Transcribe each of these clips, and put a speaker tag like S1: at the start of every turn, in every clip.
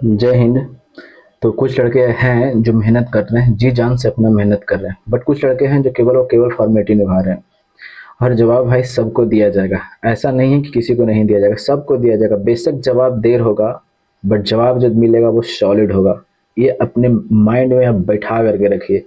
S1: जय हिंद। तो कुछ लड़के हैं जो मेहनत कर रहे हैं, जी जान से अपना मेहनत कर रहे हैं, बट कुछ लड़के हैं जो केवल और केवल फॉर्मेलिटी निभा रहे हैं। हर जवाब भाई सबको दिया जाएगा, ऐसा नहीं है कि किसी को नहीं दिया जाएगा, सबको दिया जाएगा। बेशक जवाब देर होगा, बट जवाब जो मिलेगा वो सॉलिड होगा। ये अपने माइंड में आप बैठा करके रखिए,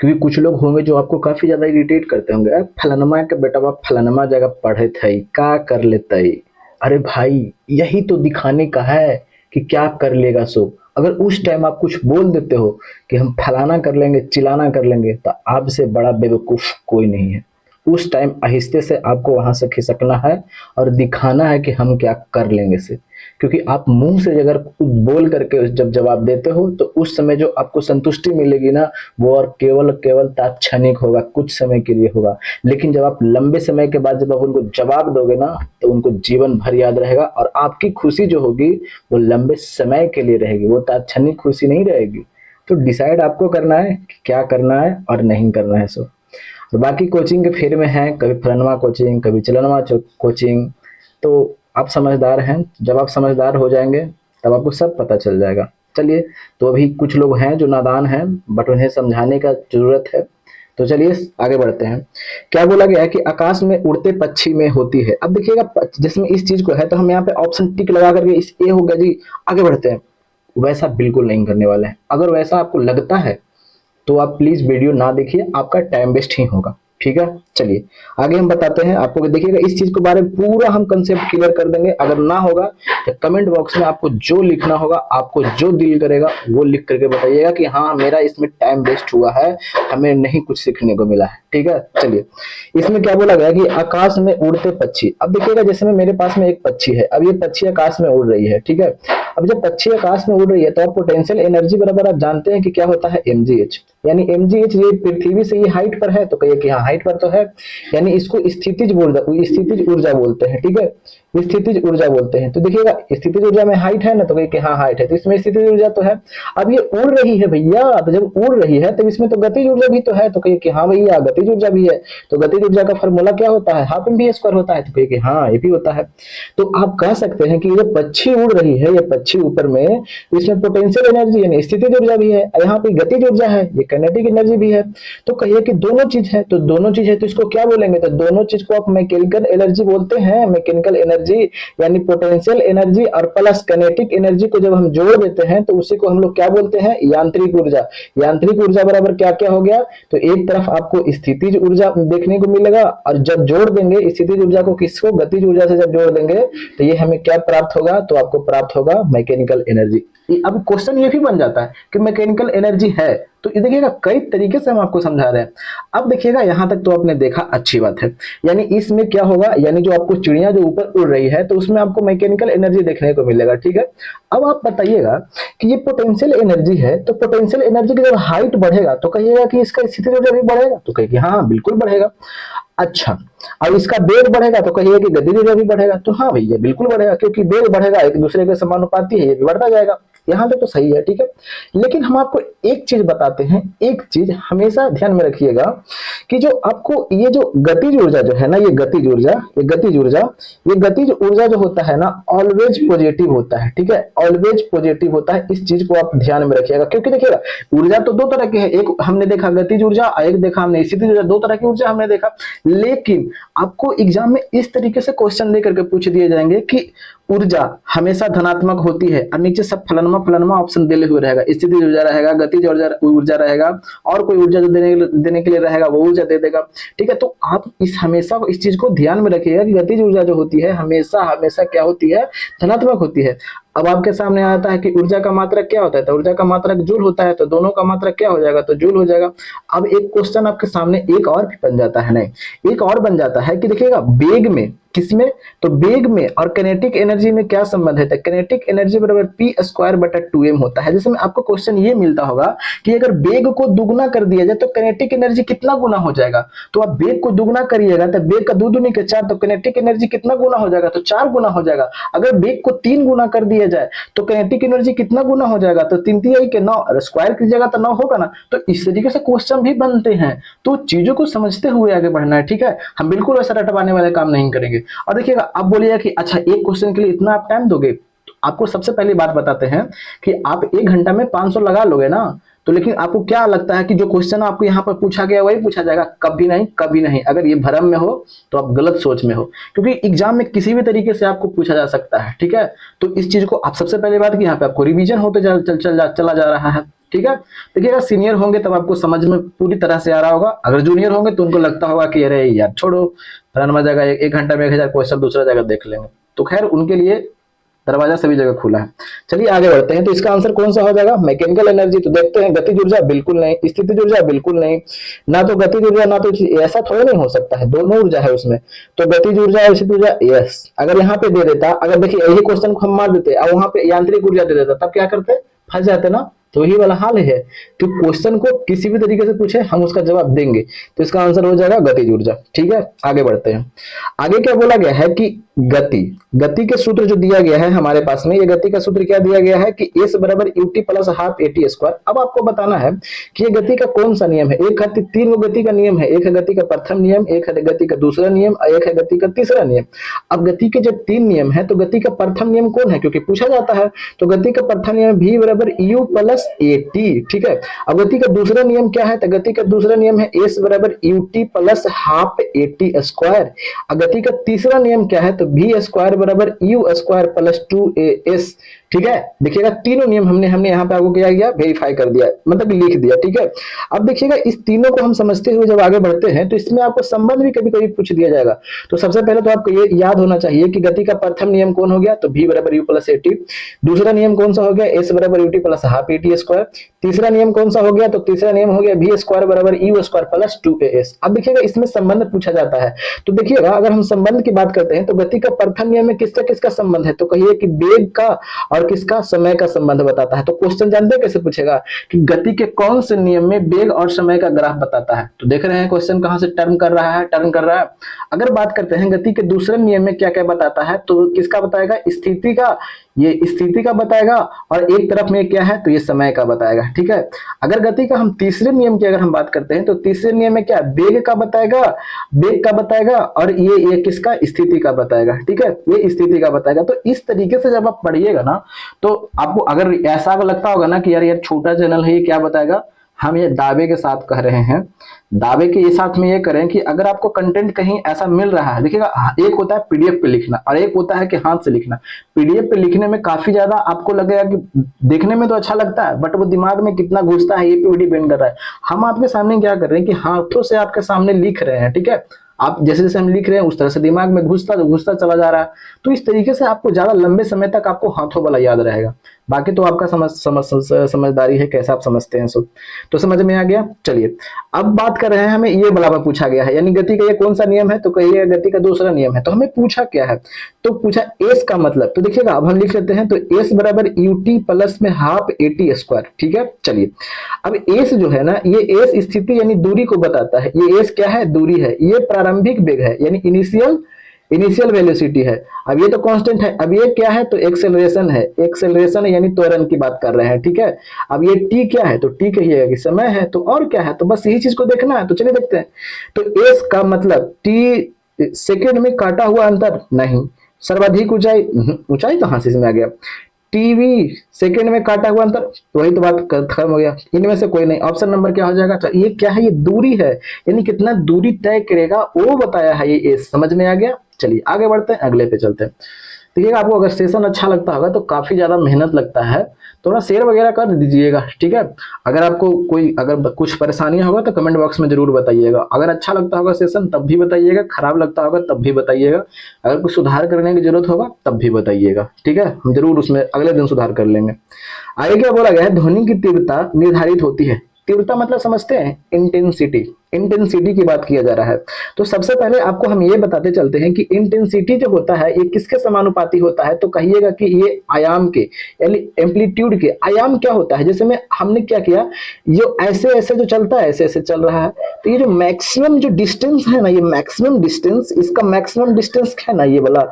S1: क्योंकि कुछ लोग होंगे जो आपको काफ़ी ज़्यादा इरिटेट करते होंगे। अरे फलानमा के बेटा बाप फलानमा जगह पढ़े थे, का कर लेते। अरे भाई, यही तो दिखाने का है कि क्या कर लेगा सो। अगर उस टाइम आप कुछ बोल देते हो कि हम फलाना कर लेंगे, चिलाना कर लेंगे, तो आपसे बड़ा बेवकूफ़ कोई नहीं है। उस टाइम आहिस्ते से आपको वहां से खिसकना है और दिखाना है कि हम क्या कर लेंगे से। क्योंकि आप मुंह से अगर कुछ बोल करके जब जवाब देते हो, तो उस समय जो आपको संतुष्टि मिलेगी ना, वो और केवल केवल तात्क्षणिक होगा, कुछ समय के लिए होगा। लेकिन जब आप लंबे समय के बाद जब आप उनको जवाब दोगे ना, तो उनको जीवन भर याद रहेगा, और आपकी खुशी जो होगी वो लंबे समय के लिए रहेगी, वो तात्क्षणिक खुशी नहीं रहेगी। तो डिसाइड आपको करना है कि क्या करना है और नहीं करना है सो। और बाकी कोचिंग के फेर में है, कभी फलनवा कोचिंग, कभी चलनवा कोचिंग। तो आप समझदार हैं, जब आप समझदार हो जाएंगे तब आपको सब पता चल जाएगा। चलिए, तो अभी कुछ लोग हैं जो नादान हैं, बट उन्हें समझाने का जरूरत है। तो चलिए आगे बढ़ते हैं। क्या बोला गया है कि आकाश में उड़ते पक्षी में होती है। अब देखिएगा, जिसमें इस चीज को है तो हम यहाँ पे ऑप्शन टिक लगा करके इस ए हो गया जी, आगे बढ़ते हैं। वैसा बिल्कुल नहीं करने वाले हैं। अगर वैसा आपको लगता है तो आप प्लीज वीडियो ना देखिए, आपका टाइम वेस्ट ही होगा। ठीक है, चलिए आगे हम बताते हैं आपको। देखिएगा, इस चीज के बारे में पूरा हम कंसेप्ट क्लियर कर देंगे। अगर ना होगा तो कमेंट बॉक्स में आपको जो लिखना होगा, आपको जो दिल करेगा वो लिख करके बताइएगा कि हाँ मेरा इसमें टाइम वेस्ट हुआ है, हमें नहीं कुछ सीखने को मिला है। ठीक है, चलिए। इसमें क्या बोला गया कि आकाश में उड़ते पक्षी। अब देखिएगा, जैसे में मेरे पास में एक पक्षी है, अब ये पक्षी आकाश में उड़ रही है। ठीक है, अब जब पक्षी आकाश में उड़ रही है तो आप पोटेंशियल एनर्जी बराबर आप जानते हैं कि क्या होता है, mgh। यानी mgh ये पृथ्वी से ये हाइट पर है, तो कहिए कि हाँ हाइट पर तो है। यानी इसको स्थितिज ऊर्जा बोलते हैं। ठीक है, स्थितिज ऊर्जा बोलते हैं। तो देखिएगा, स्थितिज ऊर्जा में हाइट है ना, तो कहिए कि हाँ हाइट है, तो इसमें स्थितिज ऊर्जा तो है। अब ये उड़ रही है भैया, तो जब उड़ रही है तो इसमें तो गतिज ऊर्जा भी तो है, तो कहिए कि हाँ भैया गतिज ऊर्जा भी है। तो गतिज ऊर्जा का फॉर्मूला क्या होता है, हाफ mv स्क्वायर होता है, तो कहिए कि हाँ ये भी होता है। तो आप कह सकते हैं कि ये पक्षी उड़ रही है, ये पक्षी ऊपर में, इसमें पोटेंशियल एनर्जी यानी स्थितिज ऊर्जा भी है, यहाँ पे गतिज ऊर्जा है, ये काइनेटिक एनर्जी भी है। तो कहिए कि दोनों चीज है, तो दोनों चीज है तो इसको क्या बोलेंगे, तो दोनों चीज को आप मैकेनिकल एनर्जी बोलते हैं। मैकेनिकल एनर्जी यानी पोटेंशियल एनर्जी और प्लस काइनेटिक एनर्जी को जब हम जोड़ देते हैं तो उसी को हम लोग क्या बोलते हैं, यांत्रिक ऊर्जा। यांत्रिक ऊर्जा बराबर क्या क्या हो गया, तो एक तरफ आपको स्थितिज ऊर्जा देखने को मिलेगा, और जब जोड़ देंगे स्थितिज ऊर्जा को किसको, गतिज ऊर्जा से जब जोड़ देंगे तो ये हमें क्या प्राप्त होगा, तो आपको प्राप्त होगा मैकेनिकल एनर्जी। अब क्वेश्चन ये भी बन जाता है कि मैकेनिकल एनर्जी है, तो ये देखिएगा कई तरीके से हम आपको समझा रहे हैं। अब देखिएगा, यहां तक तो आपने देखा, अच्छी बात है। यानी इसमें क्या होगा, यानी जो आपको चिड़िया जो ऊपर उड़ रही है तो उसमें आपको मैकेनिकल एनर्जी देखने को मिलेगा। ठीक है, अब आप बताइएगा कि ये पोटेंशियल एनर्जी है, तो पोटेंशियल एनर्जी की जब हाइट बढ़ेगा तो कहिएगा कि इसका स्थितिज ऊर्जा भी बढ़ेगा, तो कहिए हाँ बिल्कुल बढ़ेगा। अच्छा, अब इसका वेग बढ़ेगा तो कहिए कि गति ऊर्जा भी बढ़ेगा, तो हाँ भैया बिल्कुल बढ़ेगा, क्योंकि वेग बढ़ेगा एक दूसरे के समानुपाती है, ये भी बढ़ता जाएगा। यहाँ तक तो सही है। ठीक है, लेकिन हम आपको एक चीज बताते हैं, एक चीज हमेशा ध्यान में रखिएगा कि जो आपको ये जो गतिज ऊर्जा जो है ना, ये गतिज ऊर्जा, ये गतिज ऊर्जा जो होता है ना, ऑलवेज पॉजिटिव होता है। ठीक है, ऑलवेज पॉजिटिव होता है, इस चीज को आप ध्यान में रखिएगा। क्योंकि देखिएगा, ऊर्जा तो दो तरह की है, एक हमने देखा गतिज ऊर्जा, एक देखा हमने स्थितिज ऊर्जा, दो तरह की ऊर्जा हमने देखा। लेकिन आपको एग्जाम में इस तरीके से क्वेश्चन दे करके पूछ दिए जाएंगे कि ऊर्जा हमेशा धनात्मक होती है, और नीचे सब फलनमा फलनमा ऑप्शन दिले हुए रहेगा, स्थितिज ऊर्जा रहेगा, गतिज ऊर्जा रहेगा, और कोई ऊर्जा जो देने के लिए रहेगा वो ऊर्जा दे देगा। ठीक है, तो आप इस हमेशा इस चीज को ध्यान में रखिएगा कि गतिज ऊर्जा जो होती है हमेशा हमेशा क्या होती है, धनात्मक होती है। अब आपके सामने आता है कि ऊर्जा का मात्रक क्या होता है, तो ऊर्जा का मात्रक जूल होता है, तो दोनों का मात्रक क्या हो जाएगा, तो जूल हो जाएगा। अब एक क्वेश्चन आपके सामने एक और भी बन जाता है, नहीं एक और बन जाता है कि देखिएगा, वेग में, किसमें, तो वेग में और काइनेटिक एनर्जी में क्या संबंध है, काइनेटिक एनर्जी बराबर पी स्क्वायर बटा 2m होता है। जैसे में आपको क्वेश्चन ये मिलता होगा कि अगर वेग को दुगना कर दिया जाए तो काइनेटिक एनर्जी कितना गुना हो जाएगा, तो आप वेग को दुगना करिएगा तो वेग का दो दूनी के चार, तो काइनेटिक एनर्जी कितना गुना हो जाएगा, तो 4 गुना हो जाएगा। अगर वेग को 3 गुना कर दिया जाए तो काइनेटिक एनर्जी कितना गुना हो जाएगा, तो 3 3 के 9, स्क्वायर कीजिएगा तो 9 होगा ना। तो इस तरीके से क्वेश्चन भी बनते हैं, तो चीजों को समझते हुए आगे बढ़ना है। ठीक है, हम बिल्कुल वैसा रटवाने वाले काम नहीं करेंगे। और देखिएगा, आप बोलिएगा कि अच्छा एक क्वेश्चन के लिए इतना आप टाइम दोगे, तो आपको सबसे पहली बात बताते हैं कि आप 1 घंटा में 500 लगा लोगे ना, तो लेकिन आपको क्या लगता है कि जो क्वेश्चन आपको यहाँ पर पूछा गया वही पूछा जाएगा? कभी नहीं, कभी नहीं। अगर ये भ्रम में हो तो आप गलत सोच में हो, क्योंकि एग्जाम में किसी भी तरीके से आपको पूछा जा सकता है, ठीक है। तो इस चीज को आप सबसे पहले बात की यहाँ पे आपको रिवीजन होते चला जा रहा है, ठीक है। देखिए अगर सीनियर होंगे तब आपको समझ में पूरी तरह से आ रहा होगा, अगर जूनियर होंगे तो उनको लगता होगा कि अरे यार छोड़ो, रन मर जाएगा, 1 घंटा में 1000 क्वेश्चन दूसरा जगह देख लेंगे। तो खैर उनके लिए दरवाजा सभी जगह खुला है। चलिए आगे बढ़ते हैं। तो इसका आंसर कौन सा हो जाएगा? Mechanical energy. तो देखते हैं, गतिज ऊर्जा बिल्कुल नहीं, स्थितिज ऊर्जा बिल्कुल नहीं, ना तो गतिज ऊर्जा ना तो, ऐसा थोड़ा नहीं हो सकता है, दोनों ऊर्जा है उसमें। तो गतिज ऊर्जा और स्थितिज ऊर्जा, यस। अगर यहाँ पे दे देता, अगर देखिए यही क्वेश्चन को हम मार देते और वहां पे यांत्रिक ऊर्जा दे देता, तब क्या करते? फंस जाते ना। तो यही वाला हाल है कि क्वेश्चन को किसी भी तरीके से पूछे हम उसका जवाब देंगे। तो इसका आंसर हो जाएगा गतिज ऊर्जा, ठीक है। आगे बढ़ते हैं। आगे क्या बोला गया है कि गति, गति के सूत्र जो दिया गया है हमारे पास में, ये गति का सूत्र क्या दिया गया है कि s बराबर ut plus half at square. अब आपको बताना है कि ये गति का कौन सा नियम है। एक है 3 गति का नियम है, एक है गति का प्रथम नियम, एक है गति का दूसरा नियम और एक है गति का तीसरा नियम। अब गति के जब 3 नियम है तो गति का प्रथम नियम कौन है, क्योंकि पूछा जाता है। तो गति का प्रथम नियम v बराबर u प्लस at, ठीक है। अब गति का दूसरा नियम क्या है? तो गति का दूसरा नियम है s बराबर ut plus half at square. अब गति का तीसरा नियम क्या है? तो v स्क्वायर बराबर u स्क्वायर प्लस 2as, ठीक है। देखिएगा तीनों नियम हमने यहाँ पे आपको क्या किया? वेरीफाई कर दिया, मतलब लिख दिया, ठीक है। अब देखिएगा इस तीनों को हम समझते हुए जब आगे बढ़ते हैं तो इसमें आपको संबंध भी कभी कभी पूछ दिया जाएगा। तो सबसे पहले तो आपको ये याद होना चाहिए कि गति का प्रथम नियम कौन हो गया? तो v बराबर u प्लस at। दूसरा नियम कौन सा हो गया? s बराबर ut plus half at square. तीसरा नियम कौन सा हो गया? तो तीसरा नियम हो गया v स्क्वायर बराबर u स्क्वायर प्लस 2as। अब देखिएगा इसमें संबंध पूछा जाता है। तो देखिएगा अगर हम संबंध की बात करते हैं तो गति का प्रथम नियम में किसका किसका संबंध है? तो कहिए कि वेग का और किसका? समय का संबंध बताता है। तो क्वेश्चन जानते हैं कैसे पूछेगा कि गति के कौन से नियम में वेग और समय का ग्राफ बताता है। तो देख रहे हैं क्वेश्चन कहां से टर्न कर रहा है, टर्न कर रहा है। अगर बात करते हैं गति के दूसरे नियम में क्या क्या बताता है, तो किसका बताएगा? स्थिति का, ये स्थिति का बताएगा, और एक तरफ में क्या है? तो ये समय का बताएगा, ठीक है। अगर गति का हम तीसरे नियम की अगर हम बात करते हैं तो तीसरे नियम में क्या? वेग का बताएगा, वेग का बताएगा, और ये किसका? स्थिति का बताएगा, ठीक है। ये स्थिति का बताएगा। तो इस तरीके से जब आप पढ़िएगा ना तो आपको अगर ऐसा लगता होगा ना कि यार छोटा चैनल है, ये क्या बताएगा, हम ये दावे के साथ कह रहे हैं, दावे के साथ में ये करें कि अगर आपको कंटेंट कहीं ऐसा मिल रहा है, देखिएगा एक होता है पीडीएफ पे लिखना और एक होता है कि हाथ से लिखना। पीडीएफ पे लिखने में काफी ज्यादा आपको लगेगा कि देखने में तो अच्छा लगता है, बट वो दिमाग में कितना घुसता है ये पे डिपेंड कर रहा है। हम आपके सामने क्या कर रहे हैं कि हाथों से आपके सामने लिख रहे हैं, ठीक है। आप जैसे जैसे हम लिख रहे हैं उस तरह से दिमाग में घुसता चला जा रहा है। तो इस तरीके से आपको ज्यादा लंबे समय तक आपको हाथों वाला याद रहेगा। बाकी तो आपका समझदारी है, कैसा आप समझते हैं सब। तो समझ में आ गया। चलिए अब बात कर रहे हैं, हमें ये बराबर पूछा गया है, यानी गति का ये कौन सा नियम है? तो कहिए गति का दूसरा नियम है। तो हमें पूछा क्या है? तो पूछा एस का मतलब। तो देखिएगा अब हम लिख लेते हैं, तो एस बराबर ut प्लस में हाफ at स्क्वायर, ठीक है। चलिए अब एस जो है ना, ये एस स्थिति यानी दूरी को बताता है। ये एस क्या है? दूरी है। ये प्रारंभिक वेग है यानी इनिशियल वेलोसिटी है। अब ये तो कांस्टेंट है। अब ये क्या है? तो एक्सेलरेशन है। एक्सेलरेशन यानी त्वरण की बात कर रहे हैं, ठीक है। अब ये टी क्या है? तो टी कहिएगा कि समय है। तो और क्या है? तो बस यही चीज को देखना है। तो चलिए देखते हैं। तो एस का मतलब टी सेकेंड में काटा हुआ अंतर नहीं, सर्वाधिक ऊंचाई, ऊंचाई कहां से इसमें आ गया? टीवी सेकंड में काटा हुआ अंतर, वही तो बात खत्म हो गया। इनमें से कोई नहीं। ऑप्शन नंबर क्या हो जाएगा? तो ये क्या है? ये दूरी है, यानी कितना दूरी तय करेगा वो बताया है ये एस। समझ में आ गया। चलिए आगे बढ़ते हैं, अगले पे चलते हैं। देखिएगा आपको अगर सेशन अच्छा लगता होगा तो काफी ज्यादा मेहनत लगता है, थोड़ा शेयर वगैरह कर दीजिएगा, ठीक है। अगर आपको कोई अगर कुछ परेशानियां होगा तो कमेंट बॉक्स में जरूर बताइएगा। अगर अच्छा लगता होगा सेशन तब भी बताइएगा, खराब लगता होगा तब भी बताइएगा, अगर कुछ सुधार करने की जरूरत होगा तब भी बताइएगा, ठीक है। हम जरूर उसमें अगले दिन सुधार कर लेंगे। आगे क्या बोला गया है? ध्वनि की तीव्रता निर्धारित होती है। तीव्रता मतलब समझते हैं? इंटेंसिटी। इंटेंसिटी की बात किया जा रहा है। तो सबसे पहले आपको हम ये बताते चलते हैं कि इंटेंसिटी जो होता है ये किसके समानुपाती होता है? तो कहिएगा कि ये आयाम के, यानी एम्पलीट्यूड के। आयाम क्या होता है? जैसे में हमने क्या किया, जो ऐसे ऐसे जो चलता है ऐसे ऐसे चल रहा है, तो ये जो मैक्सिमम जो डिस्टेंस है ना, ये मैक्सिमम डिस्टेंस, इसका मैक्सिमम डिस्टेंस है ना ये वाला,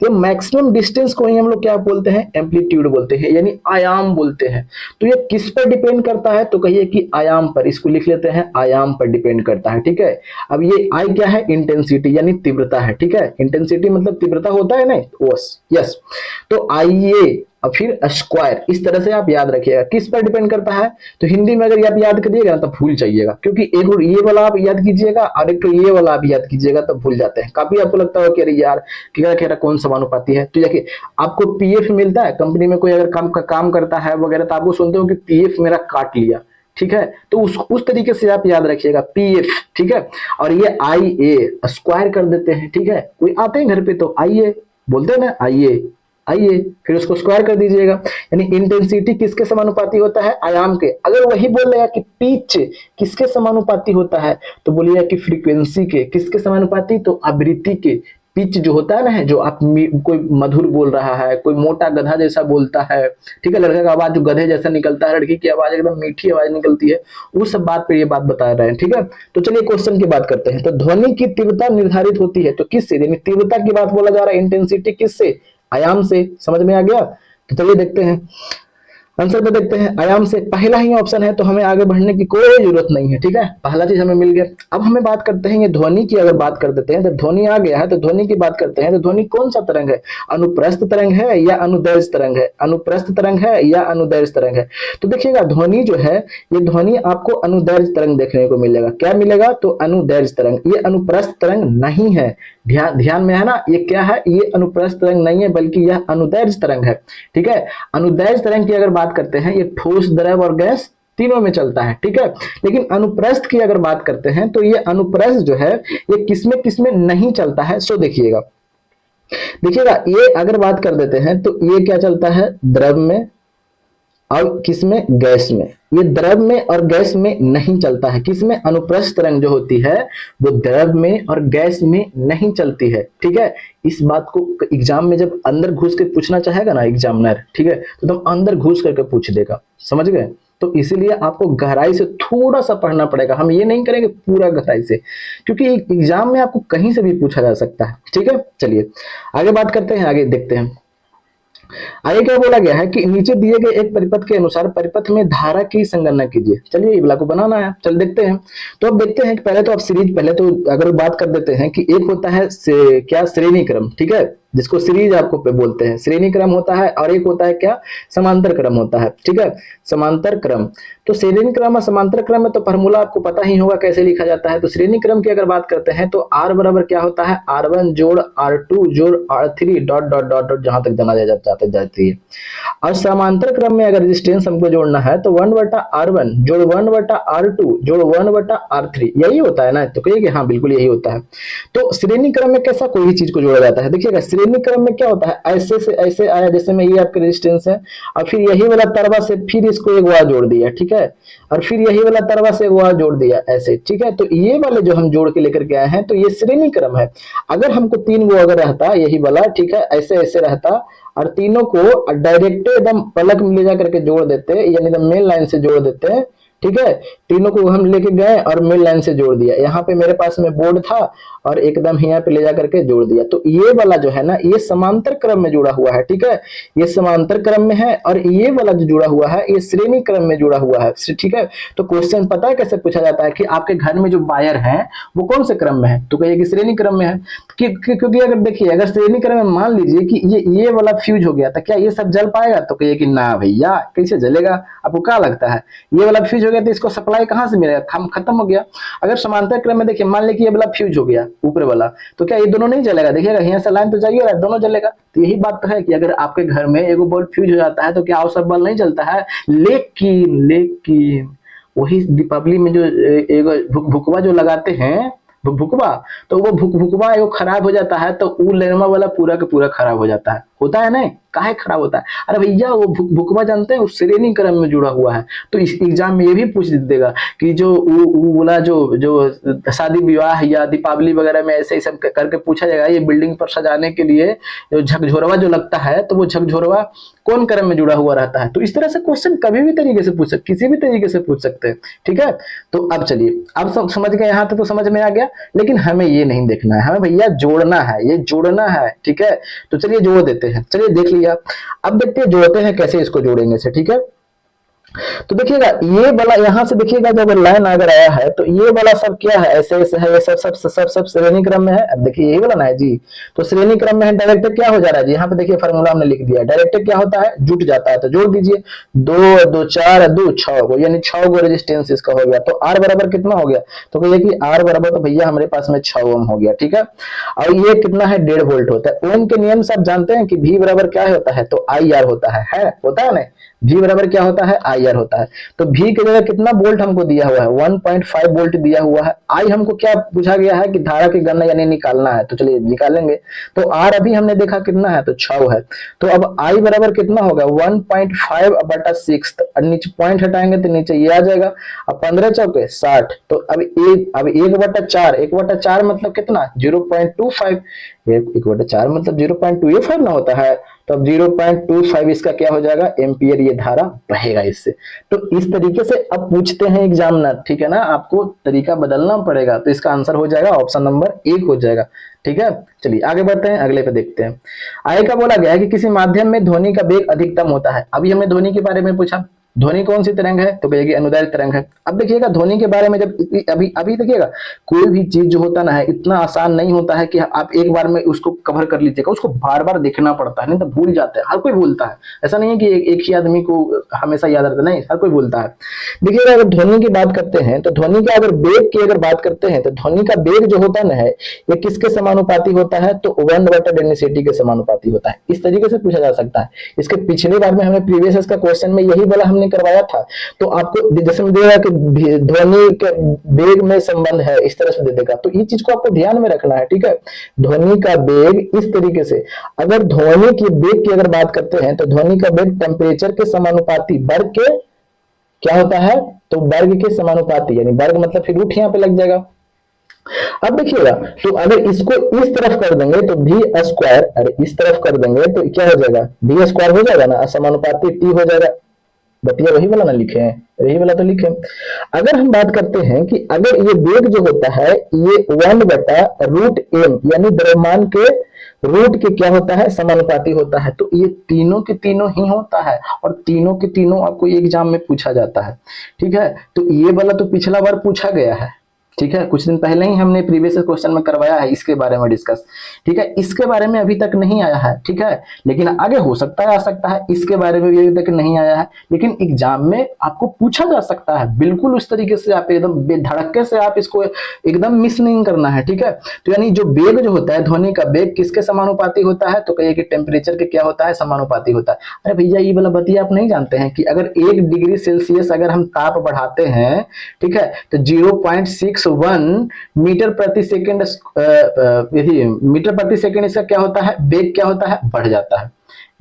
S1: तो मैक्सिमम डिस्टेंस को ही हम लोग क्या बोलते हैं? एम्पलीट्यूड बोलते हैं, यानी आयाम बोलते हैं। तो ये किस पर डिपेंड करता है? तो कहिए कि आयाम पर। इसको लिख लेते हैं, आयाम पर डिपेंड करता है, ठीक है। अब ये आई क्या है? इंटेंसिटी यानी तीव्रता है, ठीक है। इंटेंसिटी मतलब तीव्रता होता है ना, यस। तो आइए और फिर स्क्वायर, इस तरह से आप याद रखिएगा। किस पर डिपेंड करता है, तो हिंदी में अगर आप याद करिएगा ना तो भूल जाइएगा, क्योंकि एक और ये वाला आप याद कीजिएगा और एक तो ये वाला आप याद कीजिएगा तो भूल जाते हैं। काफी आपको लगता हो कि अरे यार क्या कह रहा कौन समानुपाती है, तो देखिए आपको पीएफ मिलता है कंपनी में, कोई अगर काम करता है वगैरह तो आपको सुनते हो कि पीएफ मेरा काट लिया, ठीक है, तो उस तरीके से आप याद रखिएगा पीएफ, ठीक है। और ये आई ए स्क्वायर कर देते हैं, ठीक है, कोई आते हैं घर पे तो आइए बोलते हैं ना, आइए आइए, फिर उसको स्क्वायर कर दीजिएगा। यानी इंटेंसिटी किसके समानुपाती होता है, आयाम के। अगर वही बोल रहा है कि पिच किसके समानुपाती होता है, तो बोलिए कि फ्रीक्वेंसी के। किसके समानुपाती, तो आवृत्ति के। पिच जो होता है ना, जो आप कोई मधुर बोल रहा है, कोई मोटा गधा जैसा बोलता है, ठीक है, लड़के का आवाज जो गधे जैसा निकलता है, लड़की की आवाज एकदम मीठी आवाज निकलती है, उस सब बात पे ये बात बता रहे हैं, ठीक है। तो चलिए क्वेश्चन की बात करते हैं। तो ध्वनि की तीव्रता निर्धारित होती है तो किससे, यानी तीव्रता की बात बोला जा रहा है, इंटेंसिटी किससे, आयाम से। समझ में आ गया, तो चलिए देखते हैं आंसर में, देखते हैं आयाम से। पहला ही ऑप्शन है तो हमें आगे बढ़ने की कोई जरूरत नहीं है, ठीक है, पहला चीज हमें मिल गया। अब हमें बात करते हैं ये ध्वनि की, अगर बात कर देते हैं तो ध्वनि आ गया है, तो ध्वनि की बात करते हैं। तो ध्वनि कौन सा तरंग है, अनुप्रस्थ तरंग है या अनुदैर्घ्य तरंग है, अनुप्रस्थ तरंग है या अनुदैर्घ्य तरंग है। तो देखिएगा ध्वनि जो है, ये ध्वनि आपको अनुदैर्घ्य तरंग देखने को मिलेगा। क्या मिलेगा, तो अनुदैर्घ्य तरंग, ये अनुप्रस्थ तरंग नहीं है। ध्यान में है ना, ये क्या है, ये अनुप्रस्थ तरंग नहीं है बल्कि यह अनुदैर्घ्य तरंग है, ठीक है। अनुदैर्घ्य तरंग की अगर बात करते हैं, ये ठोस, द्रव और गैस तीनों में चलता है, ठीक है। लेकिन अनुप्रस्थ की अगर बात करते हैं तो ये अनुप्रस्थ जो है ये किसमें किसमें नहीं चलता है, सो देखिएगा ये अगर बात कर देते हैं तो ये क्या चलता है, द्रव में और किसमें, गैस में। ये द्रव में और गैस में नहीं चलता है। किसमें, अनुप्रस्थ तरंग जो होती है वो द्रव में और गैस में नहीं चलती है, ठीक है। इस बात को एग्जाम में जब अंदर घुस के पूछना चाहेगा ना एग्जामिनर, ठीक है, तो तुम अंदर घुस करके पूछ देगा, समझ गए। तो इसीलिए आपको गहराई से थोड़ा सा पढ़ना पड़ेगा, हम ये नहीं करेंगे पूरा गहराई से, क्योंकि एग्जाम में आपको कहीं से भी पूछा जा सकता है, ठीक है। चलिए आगे बात करते हैं, आगे देखते हैं। आगे क्या बोला गया है कि नीचे दिए गए एक परिपथ के अनुसार परिपथ में धारा की संगणना कीजिए। चलिए ये वाला को बनाना है, चल देखते हैं। तो अब देखते हैं कि पहले तो आप सीरीज, पहले तो अगर बात कर देते हैं कि एक होता है क्या, श्रेणी क्रम, ठीक है, जिसको सीरीज आपको पे बोलते हैं, श्रेणी क्रम होता है। और एक होता है क्या, समांतर क्रम होता है, ठीक है, समांतर क्रम। तो श्रेणी क्रम और समांतर क्रम में तो फॉर्मूला आपको पता ही होगा कैसे लिखा जाता है। तो श्रेणी क्रम की अगर बात करते हैं तो आर बराबर क्या होता है, R1 जोड़ R2 जोड़ R3 dot dot dot dot, जहां तक जाना जाती है। और समांतर क्रम में अगर रेजिस्टेंस हमको जोड़ना है तो 1/R1 जोड़ 1/R2 जोड़ 1/R3, यही होता है ना, तो कहिए कि हाँ बिल्कुल यही होता है। तो श्रेणी क्रम में कैसा कोई भी चीज को जोड़ा जाता है, देखिएगा श्रेणी क्रम में क्या होता है, ऐसे से ऐसे आया, जैसे में ये आपके रेजिस्टेंस है और फिर यही वाला तरवा से फिर इसको एक और जोड़ दिया, ठीक है, और फिर यही वाला तरवा से एक और जोड़ दिया, ऐसे, ठीक है। तो ये वाले जो हम जोड़ के लेकर के आए हैं तो ये श्रेणी क्रम है। अगर हमको 3 गो अगर रहता यही वाला, ठीक है, ऐसे ऐसे रहता और तीनों को डायरेक्ट एकदम पलक में ले जा करके जोड़ देते, यानी एकदम मेन लाइन से जोड़ देते हैं, ठीक है। तीनों को हम लेके गए और मेन लाइन से जोड़ दिया। यहाँ पे मेरे पास में बोर्ड था और एकदम यहाँ पे ले जा करके जोड़ दिया। तो ये वाला जो है ना, ये समांतर क्रम में जुड़ा हुआ है, ठीक है, ये समांतर क्रम में है। और ये वाला जो जुड़ा हुआ है ये श्रेणी क्रम में जुड़ा हुआ है, ठीक है। तो क्वेश्चन पता है कैसे पूछा जाता है कि आपके घर में जो वायर है वो कौन से क्रम में है, तो कहिए कि श्रेणी क्रम में है। क्योंकि अगर देखिए, अगर श्रेणी क्रम में मान लीजिए कि ये वाला फ्यूज हो गया तो क्या ये सब जल पाएगा, तो कहिए कि ना भैया, कैसे जलेगा। आपको क्या लगता है, ये वाला फ्यूज हो गया तो इसको सप्लाई कहां से मिलेगा, खत्म हो गया। अगर समांतर क्रम में देखिए, मान लीजिए ये वाला फ्यूज हो गया ऊपर वाला, तो क्या ये दोनों नहीं जलेगा, देखिएगा यहाँ से लाइन तो जाइएगा, दोनों जलेगा। तो यही बात तो है कि अगर आपके घर में एगो बल्ब फ्यूज हो जाता है तो क्या और सब बल्ब नहीं जलता है। लेकिन वही दीपावली में जो एगो भुकवा जो लगाते हैं, भुकवा, तो वो भुकवा एगो खराब हो जाता है तो वो लेनमा वाला पूरा का पूरा खराब हो जाता है, होता है ना, काहे खराब होता है। अरे भैया वो भुकवा जानते हैं, उस श्रेणी क्रम में जुड़ा हुआ है। तो इस एग्जाम में ये भी पूछ देगा कि जो वो बोला जो शादी विवाह या दीपावली वगैरह में ऐसे ही सब करके पूछा जाएगा, ये बिल्डिंग पर सजाने के लिए जो झकझोरवा जो लगता है, तो वो झकझोरवा कौन क्रम में जुड़ा हुआ रहता है। तो इस तरह से क्वेश्चन कभी भी तरीके से पूछ सकते, किसी भी तरीके से पूछ सकते हैं, ठीक है। तो अब चलिए, अब समझ गए, यहाँ तक तो समझ में आ गया। लेकिन हमें ये नहीं देखना है, हमें भैया जोड़ना है, ये जोड़ना है, ठीक है। तो चलिए जोड़ देते हैं, चलिए देख लिया। अब देखते हैं जोड़ते हैं कैसे, इसको जोड़ेंगे से, ठीक है। तो देखिएगा ये वाला यहाँ से देखिएगा जब लाइन अगर आया है तो ये वाला सब क्या है, ऐसे ऐसे है, ये सब श्रेणी क्रम में है। अब देखिए यही वाला ना है जी, तो श्रेणी क्रम में है, डायरेक्टर क्या हो जा रहा है जी, यहाँ पे देखिए फार्मूला हमने लिख दिया, डायरेक्टर क्या होता है, जुट जाता है, तो जोड़ दीजिए, दो दो चार दो छह को, यानी 6 गो रेजिस्टेंस इसका हो गया। तो आर बराबर कितना हो गया, तो कहिए कि आर बराबर, तो भैया हमारे पास में 6 ओम हो गया, ठीक है। और ये कितना है, 1.5 वोल्ट होता है। ओम के नियम से आप जानते हैं कि वी बराबर क्या होता है, तो आई आर होता है होता है ना, वी बराबर क्या होता है, आई आर होता है। तो वी की जगह कितना वोल्ट हमको दिया हुआ है, 1.5 वोल्ट दिया हुआ है। आई हमको क्या पूछा गया है कि धारा की गणना यानी निकालना है, तो चलिए निकालेंगे। तो आर अभी हमने देखा कितना है, तो 6 है। तो अब आई बराबर कितना होगा, 1.5/6, और नीचे पॉइंट हटाएंगे तो नीचे ये आ जाएगा। अब 15 चौके 60, तो अब 1/4, 1/4 मतलब कितना, 0.25, 1/4 मतलब 0.25 ना होता है। तो अब 0.25 इसका क्या हो जाएगा, एम्पियर ये धारा बहेगा इससे। तो इस तरीके से अब पूछते हैं एग्जामिनर, ठीक है ना, आपको तरीका बदलना पड़ेगा। तो इसका आंसर हो जाएगा ऑप्शन नंबर 1 हो जाएगा, ठीक है। चलिए आगे बढ़ते हैं, अगले पे देखते हैं। आगे का बोला गया है कि किसी माध्यम में ध्वनि का वेग अधिकतम होता है। अभी हमने ध्वनि के बारे में पूछा, ध्वनि कौन सी तरंग है, तो कहिएगा अनुदैर्ध्य तरंग है। अब देखिएगा ध्वनि के बारे में जब अभी अभी देखिएगा, कोई भी चीज जो होता ना है इतना आसान नहीं होता है कि आप एक बार में उसको कवर कर लीजिएगा, उसको बार बार देखना पड़ता है, नहीं तो भूल जाते हैं। हर कोई भूलता है, ऐसा नहीं है कि एक ही आदमी को हमेशा याद रहता, नहीं, हर कोई भूलता है। देखिएगा अगर ध्वनि की बात करते हैं, तो ध्वनि का अगर वेग की अगर बात करते हैं, तो ध्वनि का वेग जो होता ना है ये किसके समानुपाती होता है, तो 1/डेंसिटी के समानुपाती होता है। इस तरीके से पूछा जा सकता है। इसके पिछले बार में हमें प्रीवियस का क्वेश्चन में यही वाला हमने करवाया था। तो आपको जैसे में देगा कि ध्वनि के वेग में संबंध है, इस तरह से दे देगा। तो ये चीज को आपको ध्यान में रखना है, ठीक है। ध्वनि का वेग इस तरीके से, अगर ध्वनि की वेग की अगर बात करते हैं, तो ध्वनि का वेग टेम्परेचर के समानुपाती, वर्ग के क्या होता है, तो वर्ग के समानुपाती, यानी वर्ग मतलब फिर रूट यहाँ पे लग जाएगा। अब देखिएगा, तो अगर इसको इस तरफ कर देंगे तो भी स्क्वायर, अरे इस तरफ कर देंगे तो क्या हो जाएगा, भी स्क्वायर हो जाएगा ना, समानुपाती टी हो जाएगा। बतिया वही वाला ना लिखे हैं, यही वाला तो लिखे। अगर हम बात करते हैं कि अगर ये वेग जो होता है ये 1/√m यानी द्रव्यमान के रूट के क्या होता है, समानुपाती होता है। तो ये तीनों के तीनों ही होता है, और तीनों के तीनों आपको एग्जाम में पूछा जाता है, ठीक है। तो ये वाला तो पिछला बार पूछा गया है, ठीक है, कुछ दिन पहले ही हमने प्रीवियस क्वेश्चन में करवाया है इसके बारे में डिस्कस, ठीक है। इसके बारे में अभी तक नहीं आया है, ठीक है, लेकिन आगे हो सकता है आ सकता है। इसके बारे में भी अभी तक नहीं आया है, लेकिन एग्जाम में आपको पूछा जा सकता है। बिल्कुल उस तरीके से आप एकदम बेधड़के से आप इसको एकदम मिस नहीं करना है, ठीक है। तो यानी जो वेग जो होता है, ध्वनि का वेग किसके समानुपाती होता है, तो कहिए कि टेम्परेचर के क्या होता है, समानुपाती होता है। अरे भैया ये वाला बतिया आप नहीं जानते हैं कि अगर 1 डिग्री सेल्सियस अगर हम ताप बढ़ाते हैं, ठीक है, तो 0.61 मीटर प्रति सेकंड, मीटर प्रति सेकंड इसका क्या होता है, वेग क्या होता है, बढ़ जाता है।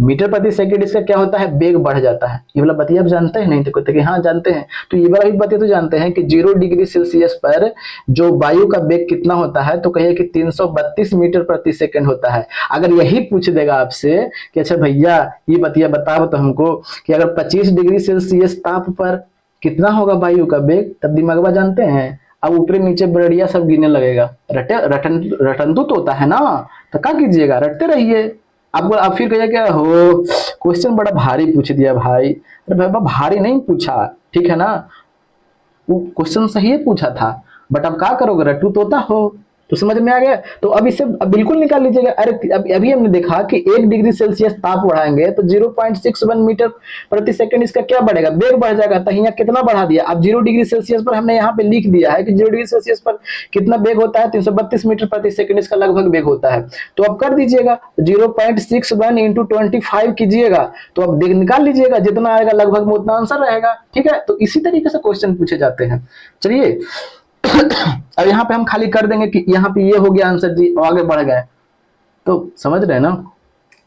S1: मीटर प्रति सेकंड इसका क्या होता है, वेग बढ़ जाता है। ये वाला बतिया आप जानते हैं, नहीं तो कहते कि हाँ जानते हैं। तो ये वाला भी बतिया तो जानते हैं कि 0 डिग्री सेल्सियस पर जो वायु का वेग कितना होता है, तो कहिए कि 332 मीटर प्रति सेकंड होता है। अगर यही पूछ देगा आपसे कि अच्छा भैया ये बतिया बताओ तो हमको कि अगर 25 डिग्री सेल्सियस ताप पर कितना होगा वायु का वेग, तब दिमागवा जानते हैं, अब ऊपरी नीचे बड़िया सब गिरने लगेगा। रटंतु तो होता है ना, तो क्या कीजिएगा, रटते रहिए। आपको आप फिर कहिए क्या हो, क्वेश्चन बड़ा भारी पूछ दिया भाई। अरे भाई भारी नहीं पूछा, ठीक है ना, वो क्वेश्चन सही पूछा था, बट अब क्या करोगे, रट्टू तोता हो। तो समझ में आ गया। तो अब इसे अब बिल्कुल निकाल लीजिएगा। अरे अभी हमने देखा कि 1 डिग्री सेल्सियस ताप बढ़ाएंगे तो 0.61 मीटर प्रति सेकंड इसका क्या बढ़ेगा, वेग बढ़ जाएगा। तो यहाँ कितना बढ़ा दिया, अब 0 डिग्री सेल्सियस पर हमने यहाँ पे लिख दिया है कि 0 डिग्री सेल्सियस पर कितना वेग होता है, 332 मीटर प्रति सेकंड इसका लगभग वेग होता है। तो अब कर दीजिएगा 0.61 इंटू 25 कीजिएगा, तो अब निकाल लीजिएगा, जितना आएगा लगभग में उतना आंसर रहेगा, ठीक है। तो इसी तरीके से क्वेश्चन पूछे जाते हैं। चलिए अब यहाँ पे हम खाली कर देंगे कि यहाँ पे ये हो गया आंसर जी, आगे बढ़ गए। तो समझ रहे हैं ना,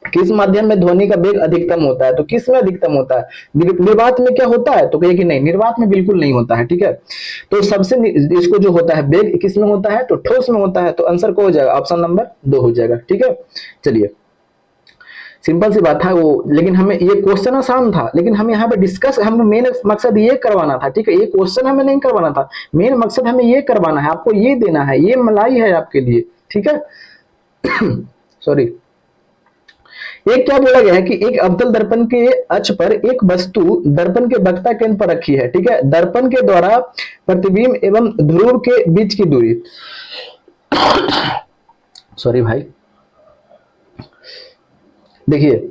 S1: किस माध्यम में ध्वनि का वेग अधिकतम होता है, तो किस में अधिकतम होता है, निर्वात में क्या होता है, तो कहिए कि नहीं, निर्वात में बिल्कुल नहीं होता है, ठीक है। तो सबसे इसको जो होता है वेग किस में होता है, तो ठोस में होता है। तो आंसर को हो जाएगा ऑप्शन नंबर 2 हो जाएगा, ठीक है। चलिए सिंपल सी बात था वो, लेकिन हमें ये क्वेश्चन आसान था, लेकिन हमें यहाँ पे डिस्कस, हमें मेन मकसद ये करवाना था, ठीक है। ये क्वेश्चन हमें नहीं करवाना था, मेन मकसद हमें ये करवाना है, आपको ये देना है, ये मलाई है आपके लिए, ठीक है। सॉरी, एक क्या बोला गया है कि एक अवतल दर्पण के अक्ष पर एक वस्तु दर्पण के वक्रता केंद्र पर रखी है, ठीक है। दर्पण के द्वारा प्रतिबिंब एवं ध्रुव के बीच की दूरी, सॉरी भाई, देखिए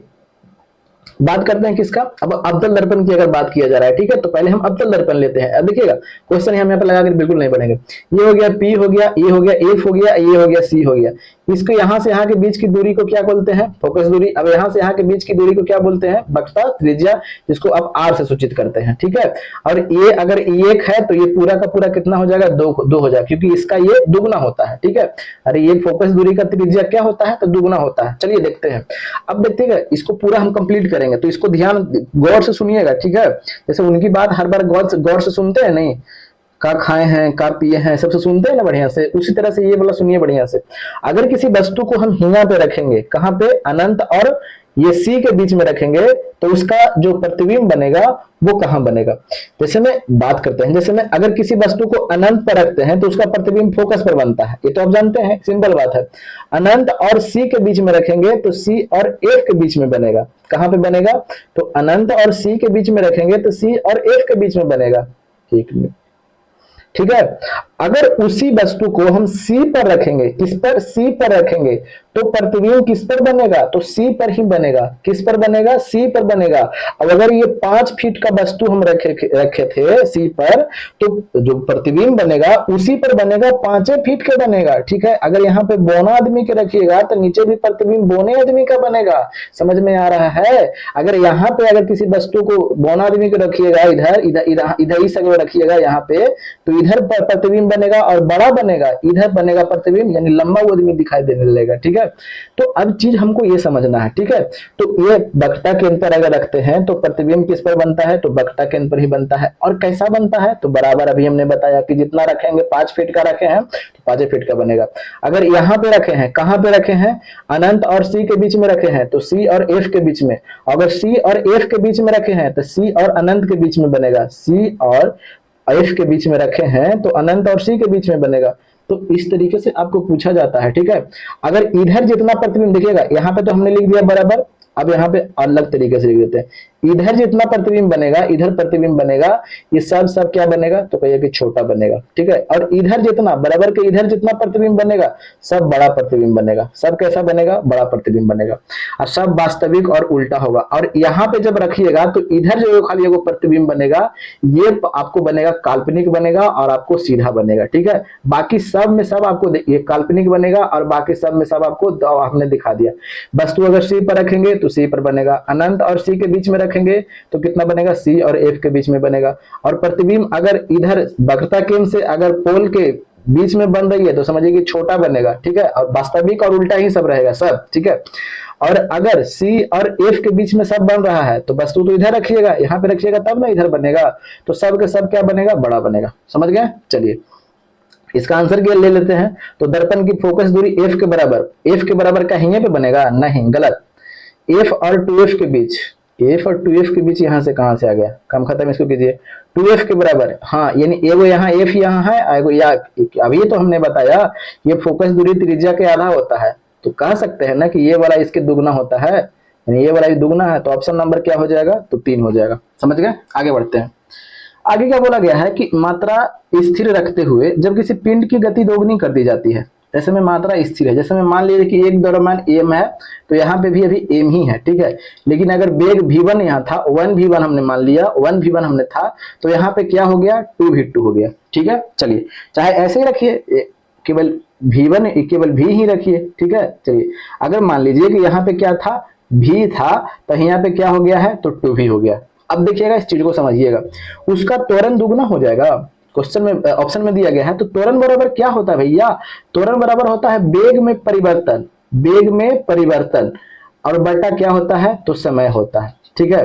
S1: बात करते हैं किसका, अब अवतल दर्पण की अगर बात किया जा रहा है, ठीक है, तो पहले हम अवतल दर्पण लेते हैं। अब देखिएगा क्वेश्चन हम यहाँ पे लगा कर बिल्कुल नहीं पढ़ेंगे। ये हो गया P हो गया, E हो गया, F हो गया, ये हो गया C हो गया। इसको यहाँ से यहाँ के बीच की दूरी को क्या बोलते हैं, फोकस दूरी। अब यहाँ से यहाँ के बीच की दूरी को क्या बोलते हैं, वक्रता त्रिज्या, जिसको आप R से सूचित करते हैं, ठीक है। और ये अगर 1 है तो ये पूरा का पूरा कितना हो जाएगा, 2 हो जाएगा, क्योंकि इसका ये दुगुना होता है, ठीक है। अरे ये फोकस दूरी का त्रिज्या क्या होता है, तो दुगुना होता है। चलिए देखते हैं। अब देखिएगा इसको पूरा हम कंप्लीट करेंगे, तो इसको ध्यान गौर से सुनिएगा, ठीक है। जैसे उनकी बात हर बार गौर से सुनते हैं नहीं, का खाए हैं, का पिए हैं, सबसे सुनते हैं ना बढ़िया से, उसी तरह से ये वाला सुनिए बढ़िया से। अगर किसी वस्तु को हम हिंगा पे रखेंगे, कहां पे, अनंत और ये सी के बीच में रखेंगे, तो उसका जो प्रतिबिंब बनेगा वो कहां बनेगा। जैसे में बात करते हैं, जैसे में अगर किसी वस्तु को अनंत पर रखते हैं तो उसका प्रतिबिंब फोकस पर बनता है, ये तो आप जानते हैं, सिंपल बात है। अनंत और सी के बीच में रखेंगे तो सी और एफ के बीच में बनेगा। कहां पे बनेगा, तो अनंत और सी के बीच में रखेंगे तो सी और एफ के बीच में बनेगा, ठीक है। अगर उसी वस्तु को हम C पर रखेंगे, किस पर, C पर रखेंगे, तो प्रतिबिंब किस पर बनेगा, तो C पर ही बनेगा। किस पर बनेगा, C पर बनेगा। अब अगर ये 5 फीट का वस्तु हम रखे थे C पर, तो जो प्रतिबिंब बनेगा उसी पर बनेगा, 5 फीट का बनेगा, ठीक है। अगर यहाँ पे बौना आदमी के रखिएगा तो नीचे भी प्रतिबिंब बौने आदमी का बनेगा। समझ में आ रहा है। अगर यहाँ पे अगर किसी वस्तु को बौना आदमी को रखिएगा, इधर इस अगर रखिएगा यहाँ पे, तो इधर प्रतिबिंब बनेगा और बड़ा बनेगा, इधर बनेगा प्रतिबिंब, यानी लंबा वो आदमी दिखाई देने लगेगा, ठीक है। तो अब चीज हमको ये समझना है, ठीक है। तो ये वक्रता केंद्र पर अगर रखते हैं तो प्रतिबिंब किस पर बनता है, तो वक्रता केंद्र पर ही बनता है। और कैसा बनता है, तो बराबर अभी हमने बताया कि जितना रखेंगे, 5 फीट का रखे हैं तो 5 फीट का बनेगा। अगर यहाँ पे रखे हैं, कहां पे रखे हैं, अनंत और सी के बीच में रखे हैं तो सी और एफ के बीच में। अगर सी और एफ के बीच में रखे हैं तो सी और अनंत के बीच में बनेगा। सी और एफ के बीच में रखे हैं तो अनंत और सी के बीच में बनेगा। तो इस तरीके से आपको पूछा जाता है, ठीक है। अगर इधर जितना प्रतिबिंब देखिएगा, यहाँ पे तो हमने लिख दिया बराबर, अब यहाँ पे अलग तरीके से लिख देते हैं। इधर जितना प्रतिबिंब बनेगा, इधर प्रतिबिंब बनेगा, ये सब क्या बनेगा, तो कहिए कि छोटा बनेगा, ठीक है। और इधर जितना बराबर के इधर जितना प्रतिबिंब बनेगा, सब बड़ा प्रतिबिंब बनेगा। सब कैसा बनेगा, बड़ा प्रतिबिंब बनेगा, और सब वास्तविक और उल्टा होगा। और यहाँ पे जब रखिएगा तो इधर जो खाली एगो प्रतिबिंब बनेगा, ये आपको बनेगा काल्पनिक बनेगा और आपको सीधा बनेगा, ठीक है। बाकी सब में सब आपको ये काल्पनिक बनेगा और बाकी सब में सब आपको हमने दिखा दिया। वस्तु अगर सी पर रखेंगे तो सी पर बनेगा, अनंत और सी के बीच में रखेंगे तो कितना बनेगा, सी और एफ के बीच में बनेगा। और प्रतिबिंब अगर इधर वक्रता केंद्र से अगर पोल के बीच में बन रही है तो समझिए कि छोटा बनेगा, ठीक है। और वास्तविक और उल्टा ही सब रहेगा सब, ठीक है। और अगर C और F के बीच में सब बन रहा है तो वस्तु तो इधर रखिएगा, यहाँ पे रखिएगा तब ना इधर बनेगा, तो सब के सब क्या बनेगा, बड़ा बनेगा। समझ गए। चलिए इसका आंसर क्या ले लेते हैं। तो दर्पण की फोकस दूरी F के बराबर, F के बराबर का यहीं पे बनेगा, नहीं गलत। F और 2F के बीच, F और 2F के बीच यहाँ से कहां से आ गया, काम खत्म, इसको कीजिए। 2F के बराबर, हाँ, यानी एगो यहाँ F यहाँ है, एगो या अभी तो हमने बताया ये फोकस दूरी त्रिज्या के आधा होता है, तो कह सकते हैं ना कि ये वाला इसके दुगना होता है, यानी ये वाला दुगना है, तो ऑप्शन नंबर क्या हो जाएगा, तो 3 हो जाएगा। समझ गए। आगे बढ़ते हैं। आगे क्या बोला गया है कि मात्रा स्थिर रखते हुए जब किसी पिंड की गति दोगुनी कर दी जाती है, ऐसे में मात्रा स्थिर है। जैसे में मान लीजिए कि एक द्रव्यमान m है तो यहाँ पे भी अभी m ही है, ठीक है। लेकिन अगर वेग v1 यहाँ था, 1v1 हमने मान लिया, 1v1 हमने था, तो यहाँ पे क्या हो गया, 2v2 हो गया, ठीक है। चलिए चाहे ऐसे ही रखिए, केवल v1 केवल v ही रखिए, ठीक है। चलिए अगर मान लीजिए कि यहाँ पे क्या था, v था, तो यहाँ पे क्या हो गया है, तो 2v हो गया। अब देखिएगा इस चीज को समझिएगा, उसका त्वरण दुगना हो जाएगा। क्वेश्चन में ऑप्शन में दिया गया है, तो त्वरण बराबर क्या होता है भैया, त्वरण बराबर होता है वेग में परिवर्तन, वेग में परिवर्तन, और बटा क्या होता है, तो समय होता है, ठीक है।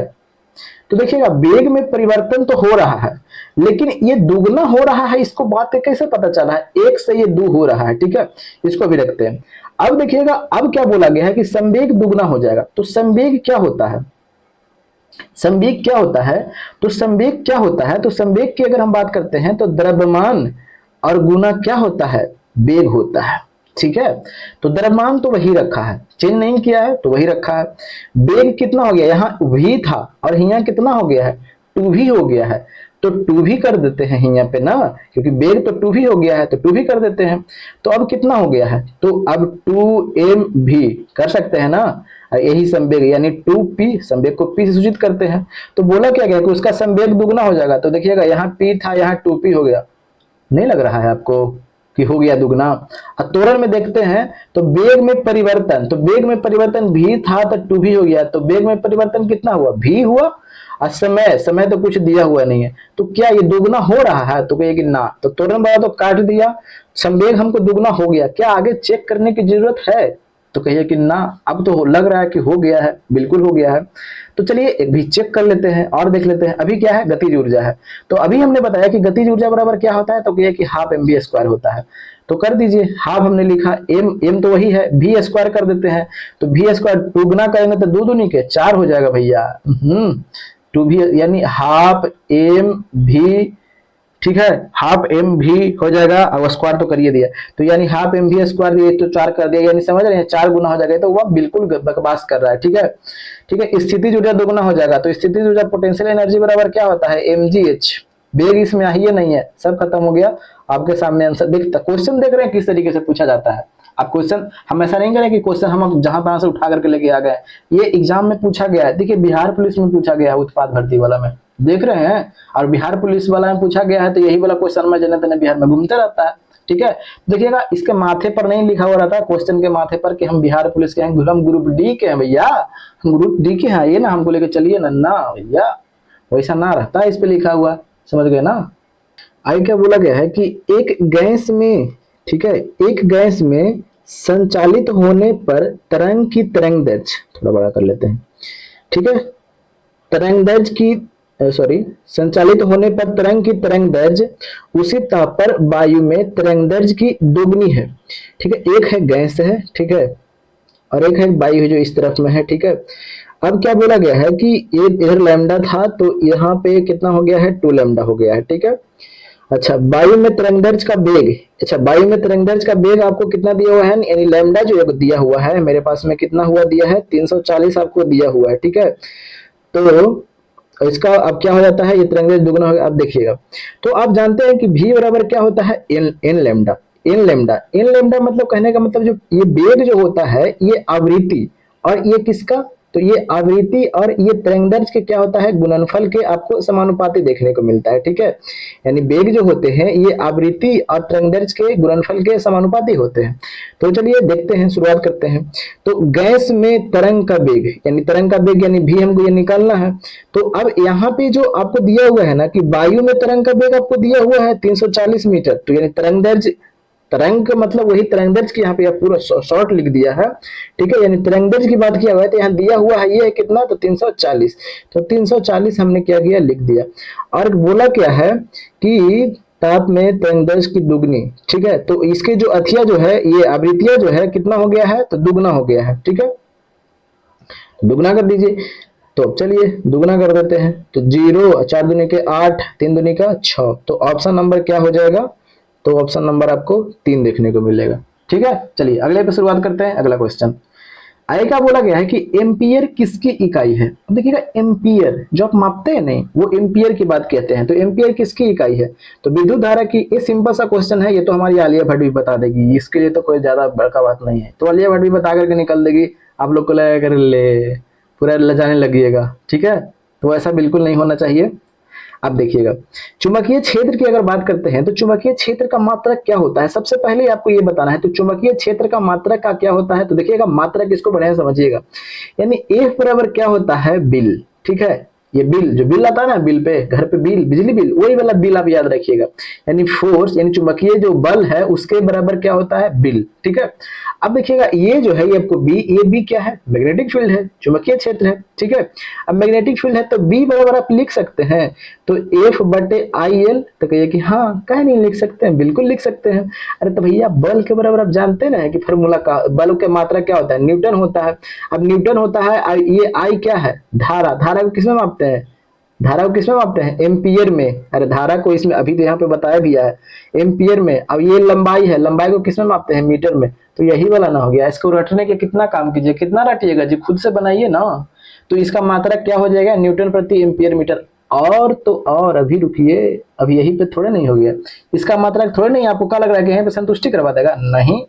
S1: तो देखिएगा वेग में परिवर्तन तो हो रहा है, लेकिन ये दुगना हो रहा है, इसको बात कैसे पता चला है, 1 से ये 2 हो रहा है, ठीक है। इसको भी रखते हैं। अब देखिएगा अब क्या बोला गया है कि संवेग दुगना हो जाएगा। तो संवेग क्या होता है, संवेग क्या होता है, तो संवेग क्या होता है, तो संवेग की अगर हम बात करते हैं तो द्रव्यमान और गुना क्या होता है, वेग होता है। ठीक है, तो द्रव्यमान तो वही रखा है, चेंज नहीं किया है, तो वही रखा है। वेग कितना हो गया, यहाँ v था और यहाँ कितना हो गया है, 2v हो गया है, तो 2v कर देते हैं यहाँ पे ना, क्योंकि वेग तो 2v हो गया है, तो 2v कर देते हैं। तो अब कितना हो गया है, तो अब 2mv कर सकते हैं ना, यही संवेग यानी 2p, संवेग को p से सूचित करते हैं। तो बोला क्या गया कि उसका संवेग दुगना हो जाएगा, तो देखिएगा यहाँ p था, यहाँ 2p हो गया, नहीं लग रहा है आपको कि हो गया दुगना। और त्वरण में देखते हैं तो वेग में परिवर्तन, तो वेग में परिवर्तन v था तो 2v हो गया, तो वेग में परिवर्तन कितना हुआ, v हुआ। और समय, समय तो कुछ दिया हुआ नहीं है, तो क्या ये दुगना हो रहा है, तो कहिए कि ना, तो त्वरण वाला तो काट दिया, संवेग हमको दुगना हो गया, क्या आगे चेक करने की जरूरत है, तो कहिए कि ना, अब तो लग रहा है कि हो गया है, बिल्कुल हो गया है। तो चलिए एक भी चेक कर लेते हैं और देख लेते हैं। अभी क्या है, गतिज ऊर्जा है, तो अभी हमने बताया कि गतिज ऊर्जा बराबर क्या होता है, तो कहिए कि हाफ mv² होता है। तो कर दीजिए, हाफ हमने लिखा, m तो वही है, v² कर देते हैं, तो v² दुगना करेंगे तो दो दूनी के 4 हो जाएगा भैया, 2v यानी हाफ mv, ठीक है, हाफ mv हो जाएगा, और स्क्वायर तो करिए दिया, तो यानी हाफ mv² दिए तो 4 कर दिया, यानी समझ रहे हैं 4 गुना हो जाएगा, तो वह बिल्कुल बकवास कर रहा है, ठीक है। ठीक है, स्थितिज ऊर्जा दोगुना हो जाएगा, तो स्थितिज ऊर्जा पोटेंशियल एनर्जी बराबर क्या होता है, mgh। वेग इसमें ही नहीं है, सब खत्म हो गया, आपके सामने आंसर दिखता। क्वेश्चन देख रहे हैं किस तरीके से पूछा जाता है। आप क्वेश्चन, हम ऐसा नहीं करें कि क्वेश्चन हम जहां तहां से उठा करके लेके आ गए, ये एग्जाम में पूछा गया है। देखिए बिहार पुलिस में पूछा गया है, उत्पाद भर्ती वाला में देख रहे हैं, और बिहार पुलिस वाला में पूछा गया है, तो यही वाला क्वेश्चन में जने तने बिहार में घूमते रहता है, ठीक है। देखिएगा इसके माथे पर नहीं लिखा हुआ रहता है, क्वेश्चन के माथे पर कि हम बिहार पुलिस के हैं, हम ग्रुप डी के हैं भैया, हम ग्रुप डी के हैं, ये ना हमको लेके चलिए ना, ना भैया वैसा ना रहता है, इस पे लिखा हुआ, समझ गए ना। आगे क्या बोला गया है कि एक गैस में, ठीक है, एक गैस में संचालित होने पर तरंग की तरंग दैर्ध्य, थोड़ा बड़ा कर लेते हैं, ठीक है, तरंग दैर्ध्य की सॉरी, संचालित होने पर तरंग की तरंग दैर्ध्य उसी ताप पर वायु में तरंग दैर्ध्य की दोगुनी है, ठीक है। एक है गैस है, ठीक है, और एक है वायु है जो इस तरफ में है, ठीक है। अब क्या बोला गया है कि ये इधर लैम्डा था, तो यहाँ पे कितना हो गया है, 2 लैम्डा हो गया है, ठीक है। अच्छा, वायु में तरंग दैर्ध्य का वेग, अच्छा वायु में तरंग दैर्ध्य का वेग आपको कितना दिया हुआ है, यानी लैम्डा जो दिया हुआ है मेरे पास में कितना हुआ दिया है, 340 आपको दिया हुआ है, ठीक है। तो इसका अब क्या हो जाता है, ये तरंग दैर्ध्य दुगना होगा। अब देखिएगा, तो आप जानते हैं कि v बराबर क्या होता है, एन लैम्डा। एन लैम्डा मतलब कहने का मतलब जो ये वेग जो होता है, ये आवृत्ति, और ये किसका, तो ये आवृत्ति और ये तरंग दैर्ध्य के क्या होता है, गुणनफल के आपको समानुपाती देखने को मिलता है, ठीक है। यानी वेग जो होते हैं ये आवृत्ति और तरंग दैर्ध्य के गुणनफल के समानुपाती होते हैं। तो चलिए देखते हैं, शुरुआत करते हैं। तो गैस में तरंग का वेग, यानी तरंग का वेग यानी भी हमको ये निकालना है। तो अब यहाँ पे जो आपको दिया हुआ है ना कि वायु में तरंग का वेग आपको दिया हुआ है 340 मीटर, तो यानी तरंग दैर्ध्य, तरंग का मतलब वही तरंग दैर्ध्य की यहाँ पे पूरा शॉर्ट लिख दिया है, ठीक है। यानी तरंग दैर्ध्य की बात किया हुआ है, तो यहाँ दिया हुआ है ये है कितना, तो 340, तो 340 हमने क्या किया, लिख दिया। और बोला क्या है कि ताप में तरंग दैर्ध्य की दुगनी, ठीक है। तो इसके जो अथिया जो है, ये आवृत्तियां जो है कितना हो गया है, तो दुगना हो गया है, ठीक है, दुगना कर दीजिए। तो चलिए दुगना कर देते हैं, तो 0, 4 दूनी के 8, 3 दूनी का 6, तो ऑप्शन नंबर क्या हो जाएगा, तो ऑप्शन नंबर आपको 3 देखने को मिलेगा, ठीक है। चलिए अगले पे शुरुआत करते हैं। अगला क्वेश्चन आगे क्या बोला गया है कि एम्पियर किसकी इकाई है। अब देखिएगा एम्पियर जो आप मापते हैं नहीं, वो एम्पियर की बात कहते हैं। तो एम्पियर किसकी इकाई है, तो विद्युत धारा की। ये सिंपल सा क्वेश्चन है, ये तो हमारी आलिया भट्ट भी बता देगी, इसके लिए तो कोई ज्यादा बड़का बात नहीं है, तो आलिया भट्ट भी बता करके निकल देगी, आप लोग को लगेगा ले पूरा लजाने लगिएगा, ठीक है। तो ऐसा बिल्कुल नहीं होना चाहिए। अब देखिएगा, चुंबकीय क्षेत्र की अगर बात करते हैं, तो चुंबकीय क्षेत्र का मात्रक क्या होता है, सबसे पहले आपको ये बताना है। तो चुंबकीय क्षेत्र का मात्रक का क्या होता है, तो देखिएगा मात्रक इसको बढ़िया समझिएगा, यानी F बराबर क्या होता है, बिल, ठीक है। ये बिल, जो बिल आता है ना, बिल पे, घर पे बिल, बिजली बिल, वही वाला बिल आप याद रखिएगा। यानी फोर्स, यानी चुंबकीय जो बल है उसके बराबर क्या होता है, बिल, ठीक है। अब देखिएगा ये जो है, ये आपको बी, ये बी क्या है, मैग्नेटिक फील्ड है, चुंबकीय क्षेत्र है, ठीक है। अब मैग्नेटिक फील्ड है तो बी बराबर आप लिख सकते हैं, तो एफ बटे आई एल। तो कहिए कि हाँ, कहीं नहीं लिख सकते हैं, बिल्कुल लिख सकते हैं। अरे तो भैया बल के बराबर आप जानते ना है कि फॉर्मूला का, बल के मात्रा क्या होता है, न्यूटन होता है। अब न्यूटन होता है, ये आई क्या है, धारा, धारा को किसमें मापते हैं, धारा को किसमें मापते हैं? एम्पियर में। अरे धारा को इसमें अभी तो यहाँ पे बताया भी है एम्पियर में। अब ये लंबाई है, लंबाई को किसमें मापते हैं? मीटर में। तो यही वाला ना हो गया। इसको रटने के कितना काम कीजिए, कितना रटिएगा जी, खुद से बनाइए ना। तो इसका मात्रक क्या हो जाएगा? न्यूटन प्रति एम्पियर मीटर। और तो और अभी रुकिए, अभी यही पे थोड़े नहीं हो गया। इसका मात्रक थोड़े नहीं, आपको क्या लग रहा है कि यहीं पे संतुष्टि करवा देगा? नहीं,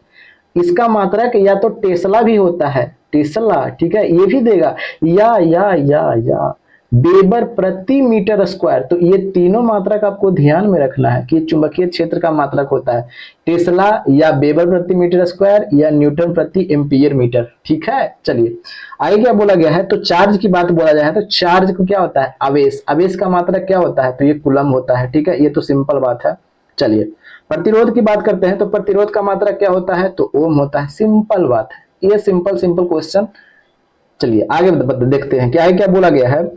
S1: इसका मात्रक या तो टेस्ला भी होता है, टेस्ला, ठीक है, ये भी देगा, या वेबर प्रति मीटर स्क्वायर। तो ये तीनों मात्रक आपको ध्यान में रखना है कि चुंबकीय क्षेत्र का मात्रक होता है टेस्ला, या वेबर प्रति मीटर स्क्वायर, या न्यूटन प्रति एम्पियर मीटर। ठीक है, चलिए आगे क्या बोला गया है? तो चार्ज की बात बोला जाए तो चार्ज को क्या होता है? आवेश। आवेश का मात्रक क्या होता है? तो ये कूलम होता है। ठीक है, ये तो सिंपल बात है। चलिए प्रतिरोध की बात करते हैं तो प्रतिरोध का मात्रक क्या होता है? तो ओम होता है। सिंपल बात है, ये सिंपल सिंपल क्वेश्चन। चलिए आगे देखते हैं क्या है, क्या बोला गया है।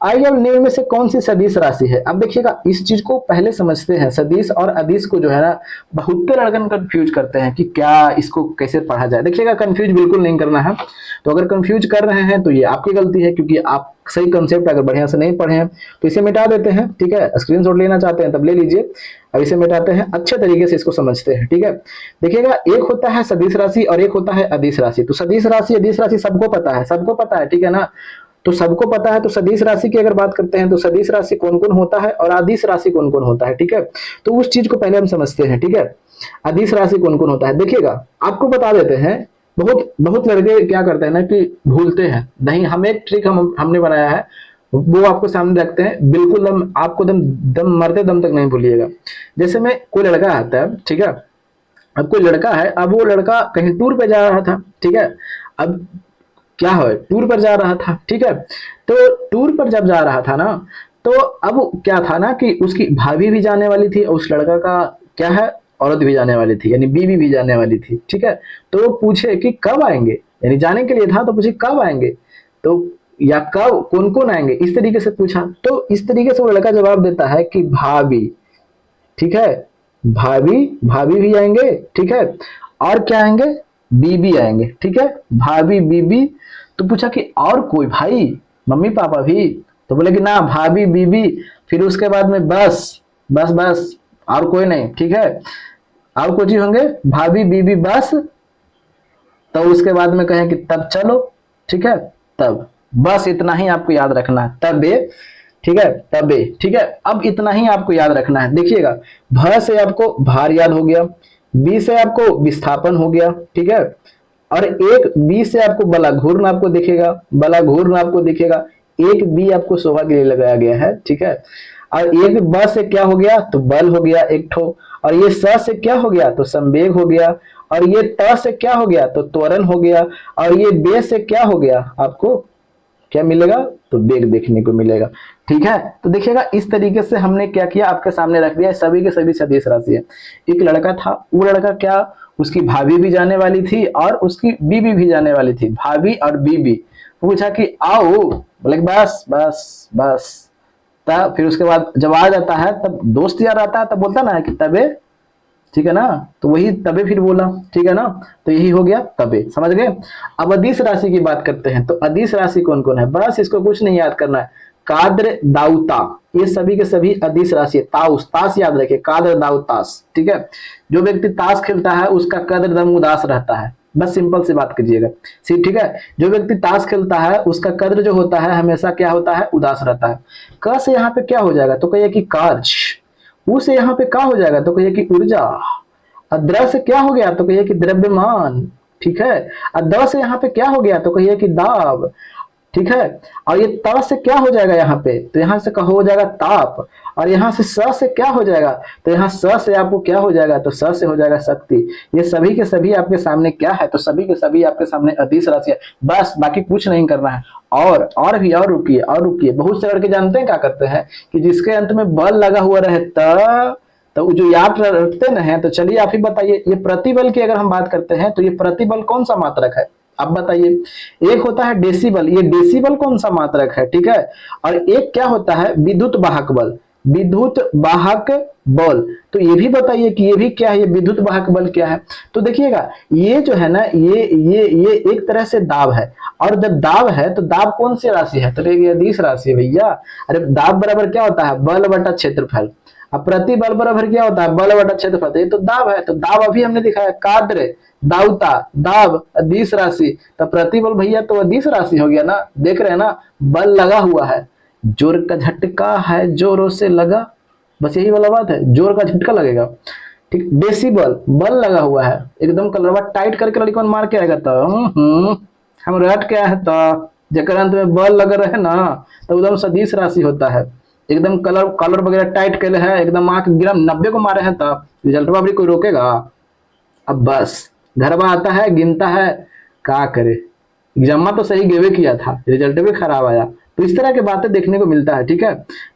S1: आइए, अब निम्न में से कौन सी सदिश राशि है? अब देखिएगा, इस चीज को पहले समझते हैं। सदिश और अदिश को जो है ना, बहुत लड़कन कंफ्यूज करते हैं कि क्या इसको कैसे पढ़ा जाए। देखिएगा, कंफ्यूज बिल्कुल नहीं करना है। तो अगर कंफ्यूज कर रहे हैं तो ये आपकी गलती है, क्योंकि आप सही कंसेप्ट अगर बढ़िया से नहीं पढ़े हैं तो इसे मिटा देते हैं। ठीक है, स्क्रीनशॉट लेना चाहते हैं तब ले लीजिए। अब इसे मिटाते हैं, अच्छे तरीके से इसको समझते हैं। ठीक है, देखिएगा, एक होता है सदिश राशि और एक होता है अदिश राशि। तो सदिश राशि अदिश राशि सबको पता है, सबको पता है, ठीक है ना। तो सबको पता है, तो सदिश राशि की अगर बात करते हैं तो सदिश राशि कौन कौन होता है और अदिश राशि कौन कौन होता है। ठीक है, तो उस चीज को पहले हम समझते हैं। ठीक है, अदिश राशि कौन कौन होता है, देखिएगा आपको बता देते हैं। बहुत बहुत लड़के क्या करते हैं ना कि भूलते हैं। नहीं, हम एक ट्रिक हमने बनाया है, वो आपको सामने रखते हैं, बिल्कुल आपको दम दम मरते दम तक नहीं भूलिएगा। जैसे में कोई लड़का आता है, ठीक है, अब कोई लड़का है, अब वो लड़का कहीं टूर पे जा रहा था। ठीक है, अब क्या है, टूर पर जा रहा था। ठीक है, तो टूर पर जब जा रहा था ना, तो अब क्या था ना कि उसकी भाभी भी जाने वाली थी और उस लड़का का क्या है, औरत भी जाने वाली थी, यानी बीवी भी जाने वाली थी। ठीक है, तो वो पूछे कि कब आएंगे, यानी जाने के लिए था तो पूछे कब आएंगे, तो या कब, कौन कौन आएंगे, इस तरीके से पूछा। तो इस तरीके से वो लड़का जवाब देता है कि भाभी। ठीक है, भाभी, भाभी भी आएंगे। ठीक है, और क्या आएंगे? बीबी आएंगे। ठीक है, भाभी बीबी। तो पूछा कि और कोई भाई, मम्मी पापा भी? तो बोले कि ना, भाभी बीबी, फिर उसके बाद में बस, बस बस, और कोई नहीं। ठीक है, और कुछ ही होंगे, भाभी बीबी बस। तो उसके बाद में कहें कि तब चलो। ठीक है, तब, बस इतना ही आपको याद रखना है, तबे। ठीक है, तबे। ठीक है, अब इतना ही आपको याद रखना है। देखिएगा, भ से आपको भार याद हो गया, बी से आपको विस्थापन हो गया। ठीक है, और एक बी से आपको बलाघूर्ण आपको दिखेगा, बलाघूर्ण आपको दिखेगा। एक बी आपको शोभा के लिए लगाया गया है। ठीक है, और एक ब से क्या हो गया, तो बल हो गया एक ठो। और ये स से क्या हो गया, तो संवेग हो गया। और ये त से क्या हो गया, तो त्वरण हो गया। और ये बे से क्या हो गया, आपको क्या मिलेगा, तो वेग देखने को मिलेगा। ठीक है, तो देखिएगा, इस तरीके से हमने क्या किया, आपके सामने रख दिया, सभी के सभी सदिश राशि है। एक लड़का था, वो लड़का क्या, उसकी भाभी भी जाने वाली थी और उसकी बीबी भी जाने वाली थी, भाभी और बीबी। पूछा कि आओ, बोले बस बस बस। तब फिर उसके बाद जब आ जाता है, तब दोस्त यार आता है, तब बोलता ना है कि तबे। ठीक है ना, तो वही तबे फिर बोला। ठीक है ना, तो यही हो गया तबे, समझ गए। अब अदिश राशि की बात करते हैं। तो अदिश राशि कौन कौन है, बस इसको कुछ नहीं याद करना है। काद्र दाउता, ये सभी के सभी अदिश राशि है। ताउस, ताश याद रखिए, काद्र दाउ ताश। ठीक है, जो व्यक्ति ताश खेलता है उसका कद्र दम उदास रहता है, बस सिंपल सी बात कीजिएगा। ठीक है, जो व्यक्ति ताश खेलता है उसका कद्र जो होता है हमेशा क्या होता है, उदास रहता है। क से यहाँ पे क्या हो जाएगा, तो कहिए कि कार्य। उ से यहाँ पे क्या हो जाएगा, तो कहिए कि ऊर्जा। द्र से क्या हो गया, तो कहिए कि द्रव्यमान। ठीक है, द से यहाँ पे क्या हो गया, तो कहिए कि दाब। ठीक है, और ये त से क्या हो जाएगा यहाँ पे, तो यहाँ से हो जाएगा ताप। और यहाँ से स से क्या हो जाएगा, तो यहाँ स से आपको क्या हो जाएगा, तो स से हो जाएगा शक्ति। ये सभी के सभी आपके सामने क्या है, तो सभी के सभी आपके सामने अदिश राशि है, बस बाकी कुछ नहीं करना है। और भी, और रुकिए, और रुकिए, बहुत से लड़के जानते हैं क्या करते हैं कि जिसके अंत में बल लगा हुआ रहता, तो जो याद रखते न है। तो चलिए आप ही बताइए, ये प्रतिबल की अगर हम बात करते हैं तो ये प्रतिबल कौन सा मात्रक है, आप बताइए। एक होता है डेसिबल, ये डेसिबल कौन सा मात्रक है। ठीक है, और एक क्या होता है, विद्युत वाहक बल। विद्युत वाहक बल। तो ये भी बताइए कि ये भी क्या है, ये विद्युत वाहक बल क्या है। तो देखिएगा ये जो है ना, ये एक तरह से दाब है, और जब दाब है तो दाब कौन सी राशि है, तो ये अदिश राशि है भैया। अरे दाब बराबर क्या होता है, बल बटा क्षेत्रफल। अब प्रतिबल बराबर क्या होता है, बल बटा क्षेत्रफल। तो ये तो दाब है, तो दाब अभी हमने दिखाया, काद्र, दाउता, दाब, अदिश राशि। तो प्रतिबल भैया तो अदिश राशि हो गया ना, देख रहे हैं ना, बल लगा हुआ है, जोर का झटका है जोरों से लगा, बस यही वाला बात है, जोर का झटका लगेगा। ठीक, डेसिबल, बल लगा हुआ है, एकदम कलरवा टाइट करके लड़कन मार के आएगा, तो हम रट क्या है, तो जकर अंत में बल लग रहे ना, तो एकदम सदिश राशि होता है, एकदम कलर कलर वगैरह टाइट कर है, एकदम आंख गिरा 90 को मारे हैं, तब रिजल्ट भी कोई रोकेगा। अब बस घरवा आता है, गिनता है, क्या करे, एग्जाम तो सही गेवे किया था, रिजल्ट भी खराब आया। तो इस तरह की बातें देखने को मिलता है। ठीक है,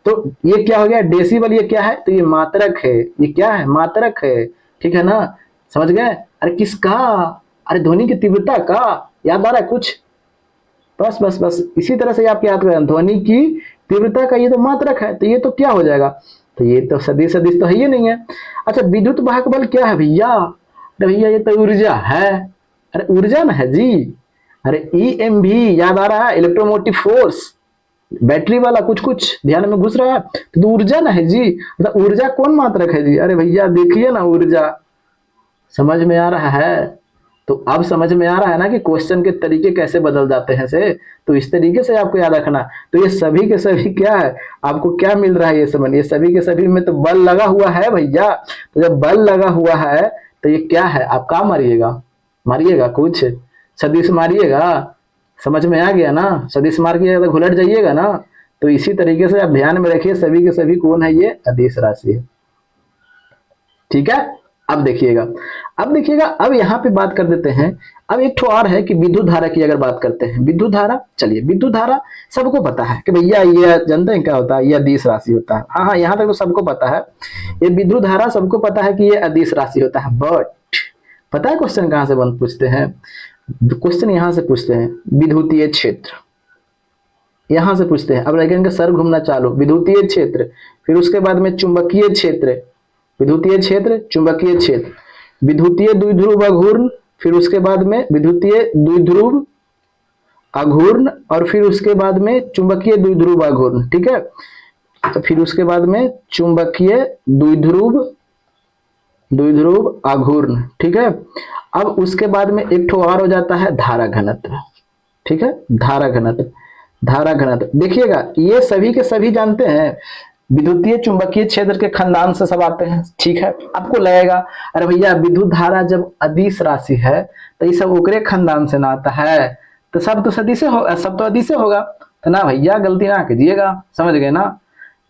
S1: तो ये क्या हो गया, डेसिबल, ये क्या है, तो ये मात्रक है, ये क्या है, मात्रक है। ठीक है ना, समझ गए। अरे किसका, अरे ध्वनि की तीव्रता का, याद आ रहा है कुछ, बस बस बस इसी तरह से आप याद करें, ध्वनि की तीव्रता का ये तो मात्रक है, तो ये तो क्या हो जाएगा, तो ये तो सदिश सदिश तो है ही नहीं है। अच्छा विद्युत वाहक बल क्या है भैया, अरे भैया ये तो ऊर्जा है, अरे ऊर्जा ना है जी, अरे ईएम भी याद आ रहा है, इलेक्ट्रोमोटिव फोर्स, बैटरी वाला कुछ कुछ ध्यान में घुस रहा है, तो ऊर्जा ना है जी, मतलब ऊर्जा कौन मात्रक है जी, अरे भैया देखिए ना ऊर्जा, समझ में आ रहा है। तो अब समझ में आ रहा है ना कि क्वेश्चन के तरीके कैसे बदल जाते हैं से, तो इस तरीके से आपको याद रखना। तो ये सभी के सभी क्या है, आपको क्या मिल रहा है, ये समझ, ये सभी के सभी में तो बल लगा हुआ है भैया। तो जब बल लगा हुआ है तो ये क्या है, आप क्या मारिएगा, मारिएगा कुछ सदिश मारिएगा, समझ में आ गया ना, सदिश मार के तो घुलट जाइएगा ना। तो इसी तरीके से आप ध्यान में रखिए, सभी के सभी कौन है, ये अदिश राशि है। ठीक है, अब देखिएगा, अब देखिएगा, अब यहाँ पे बात कर देते हैं। अब एक ठो और है कि विद्युत धारा की अगर बात करते हैं, विद्युत धारा, चलिए विद्युत धारा सबको पता है कि भैया ये जानते हैं क्या होता है, ये अदिश राशि होता है। हाँ हाँ, यहाँ तक तो सबको पता है, ये विद्युत धारा सबको पता है कि ये अदिश राशि होता है। बट पता है क्वेश्चन कहाँ से बन पूछते हैं, क्वेश्चन यहाँ से पूछते हैं, विद्युतीय क्षेत्र, यहां से पूछते हैं। अब लेकिन सर घूमना चालू, विद्युतीय क्षेत्र, फिर उसके बाद में चुंबकीय क्षेत्र, विद्युतीय क्षेत्र, चुंबकीय क्षेत्र, विद्युतीय द्विध्रुव अघूर्ण, फिर उसके बाद में विद्युतीय द्विध्रुव अघूर्ण, और फिर उसके बाद में चुंबकीय द्विध्रुव अघूर्ण। ठीक है, तो फिर उसके बाद में चुंबकीय द्विध्रुव द्विध्रुव अघूर्ण। ठीक है, अब उसके बाद में एक ठो और हो जाता है धारा घनत्व। ठीक है, धारा घनत्व, धारा घनत्व देखिएगा, ये सभी के सभी जानते हैं, विद्युतीय चुंबकीय क्षेत्र के खानदान से सब आते हैं। ठीक है, आपको लगेगा अरे भैया विद्युत धारा जब अदिश राशि है तो ये सब ओकरे खानदान से ना आता है, तो सब तो सदिश हो, सब तो अदिश होगा, तो ना भैया गलती ना कीजिएगा, समझ गए ना,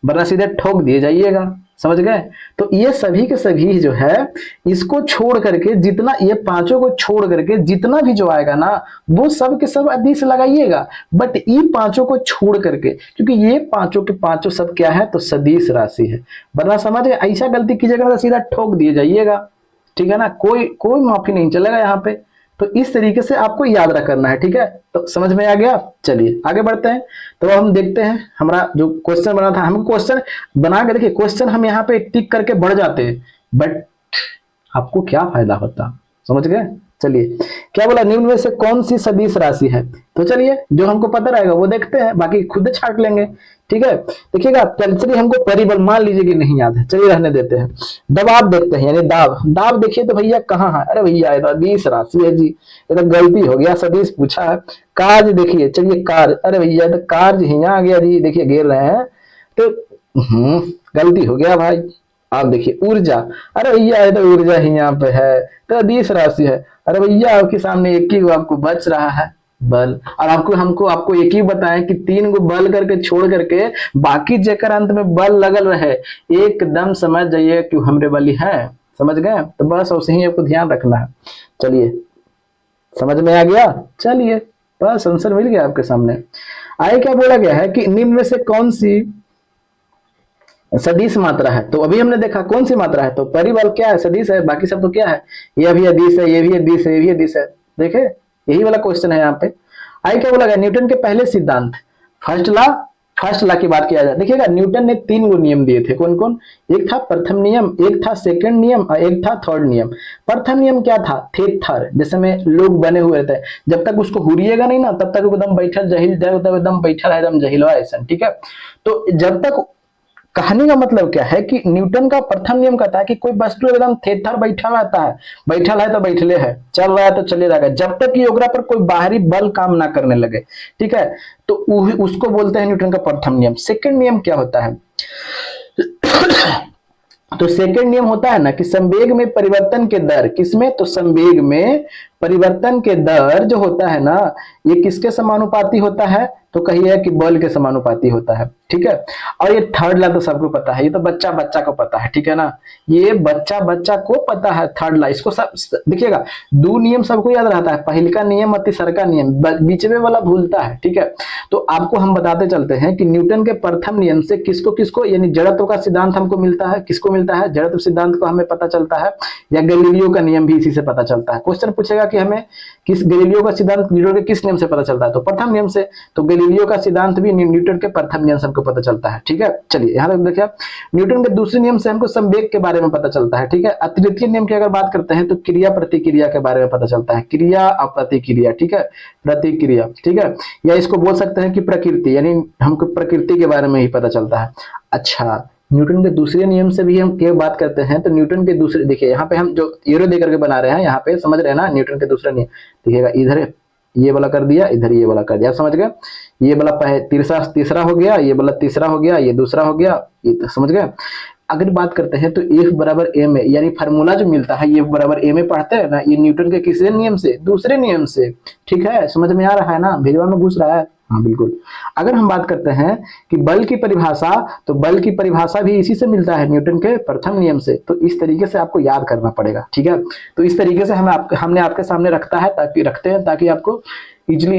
S1: वरना सीधे ठोक दिए जाइएगा, समझ गए। तो ये सभी के सभी जो है, इसको छोड़ करके जितना, ये पांचों को छोड़ करके जितना भी जो आएगा ना, वो सब के सब अदिश लगाइएगा, बट ये पांचों को छोड़ करके, क्योंकि ये पांचों के पांचों सब क्या है, तो सदिश राशि है, वरना समझ गए, ऐसा गलती कीजिएगा तो सीधा ठोक दिए जाइएगा। ठीक है ना, कोई कोई माफी नहीं चलेगा यहाँ पे। तो इस तरीके से आपको याद रखना है। ठीक है, तो समझ में आ गया, चलिए आगे बढ़ते हैं। तो हम देखते हैं हमारा जो क्वेश्चन बना था, हम क्वेश्चन बना के देखिए, क्वेश्चन हम यहाँ पे टिक करके बढ़ जाते हैं, बट आपको क्या फायदा होता, समझ गए। चलिए क्या बोला, निम्न में से कौन सी सदिश राशि है, तो चलिए जो हमको पता रहेगा वो देखते हैं, बाकी खुद छाट लेंगे। ठीक है, देखिएगा, चलिए हमको परिबल मान लीजिए कि नहीं याद है, चलिए रहने देते हैं। दबाव देखते हैं, यानी दाब, दाब देखिए तो भैया कहाँ है, अरे भैया ये तो अदिश राशि है जी, ये तो गलती हो गया, सदिश पूछा है। कार्य देखिए, चलिए कार्य, अरे भैया तो कार्य यहाँ आ गया जी, देखिए घेर रहे हैं, तो गलती हो गया भाई। आप देखिए ऊर्जा, अरे भैया ये तो ऊर्जा ही यहाँ पे है, तो अदिश राशि है। अरे भैया आपके सामने एक ही आपको बच रहा है बल, और आपको एक ही बताएं कि 3 गो बल करके छोड़ करके बाकी जेकर अंत में बल लगल रहे, एकदम समझ जाइए कि हमरे वाली है, समझ गए। तो बस उसे ही आपको ध्यान रखना है। चलिए समझ में आ गया, चलिए बस आंसर मिल गया आपके सामने। आगे क्या बोला गया है कि निम्न में से कौन सी सदिश मात्रा है, तो अभी हमने देखा कौन सी मात्रा है, तो परिबल क्या है, सदिश है, बाकी सब तो क्या है, ये भी अदिश है, ये भी अदिश है, ये भी अदिश है। देखे, यही वाला क्वेश्चन है यहाँ पे। आगे क्या बोला गया, न्यूटन के पहले सिद्धांत, फर्स्ट लॉ फर्स्ट लॉ की बात किया जाए, देखिएगा न्यूटन ने 3 गो नियम दिए थे, कौन कौन? एक था प्रथम नियम, एक था सेकंड नियम और एक था थर्ड नियम। प्रथम नियम क्या था? थेथर, जैसे में लोग बने हुए रहते हैं, जब तक उसको हुरिएगा नहीं ना तब तक एकदम बैठा जहिल, एकदम बैठा है एकदम जहिलवा ऐसा, ठीक है। तो जब तक, कहानी का मतलब क्या है कि न्यूटन का प्रथम नियम कहता है कि कोई वस्तु एकदम थेथर बैठा रहता है, बैठा है तो बैठले है, चल रहा है तो चले रहेगा, जब तक कि ओकरा पर कोई बाहरी बल काम ना करने लगे, ठीक है। तो उसको बोलते हैं न्यूटन का प्रथम नियम। सेकंड नियम क्या होता है? तो सेकंड नियम होता है ना कि संवेग में परिवर्तन के दर, किसमें? तो संवेग में परिवर्तन के दर जो होता है ना, ये किसके समानुपाती होता है? तो कहिए कि बल के समानुपाती होता है, ठीक है। और ये थर्ड लॉ तो सबको पता है, ये तो बच्चा बच्चा को पता है, ठीक है ना, ये बच्चा बच्चा को पता है थर्ड लॉ। इसको सब देखिएगा, 2 नियम सबको याद रहता है, पहले का नियम और तीसरा का नियम, बीच में वाला भूलता है, ठीक है। तो आपको हम बताते चलते हैं कि न्यूटन के प्रथम नियम से किसको किसको, यानी जड़त्व का सिद्धांत हमको मिलता है, किसको मिलता है? जड़त्व सिद्धांत को हमें पता चलता है, या गैलीलियो का नियम भी इसी से पता चलता है। क्वेश्चन पूछेगा कि हमें किस गैलीलियो का सिद्धांत न्यूटन के किस नियम से पता चलता है? तो प्रथम नियम से। तो गैलीलियो का सिद्धांत भी न्यूटन के प्रथम नियम से हमको पता चलता है, ठीक है। चलिए यहां तक देखिए, न्यूटन के दूसरे नियम से हमको संवेग के बारे में पता चलता है, ठीक है। तृतीय नियम की अगर बात करते हैं तो क्रिया प्रतिक्रिया के बारे में पता चलता है, क्रिया और प्रतिक्रिया, ठीक है, प्रतिक्रिया, ठीक है। या इसको बोल सकते हैं कि प्रकृति, यानी हमको प्रकृति के बारे में ही पता चलता है। अच्छा, न्यूटन के दूसरे नियम से भी हम क्या बात करते हैं? तो न्यूटन के दूसरे, देखिए यहाँ पे हम जो एरो देकर के बना रहे हैं, यहाँ पे समझ रहे हैं ना, न्यूटन के दूसरा नियम देखिएगा, इधर ये वाला कर दिया, इधर ये वाला कर दिया, समझ गए? ये वाला तीसरा हो गया, ये वाला तीसरा हो गया, ये दूसरा हो गया, ये तो समझ गए। अगर बात करते हैं तो F बराबर m है, यानी फार्मूला जो मिलता है ये बराबर m में पढ़ते हैं ना, ये न्यूटन के किसरे नियम से? दूसरे नियम से, ठीक है। समझ में आ रहा है ना, भिजवा में घुस रहा है? हाँ बिल्कुल। अगर हम बात करते हैं कि बल की परिभाषा, तो बल की परिभाषा भी इसी से मिलता है, न्यूटन के प्रथम नियम से। तो इस तरीके से आपको याद करना पड़ेगा, ठीक है। तो इस तरीके से हमने आपके सामने रखते हैं ताकि आपको इजिली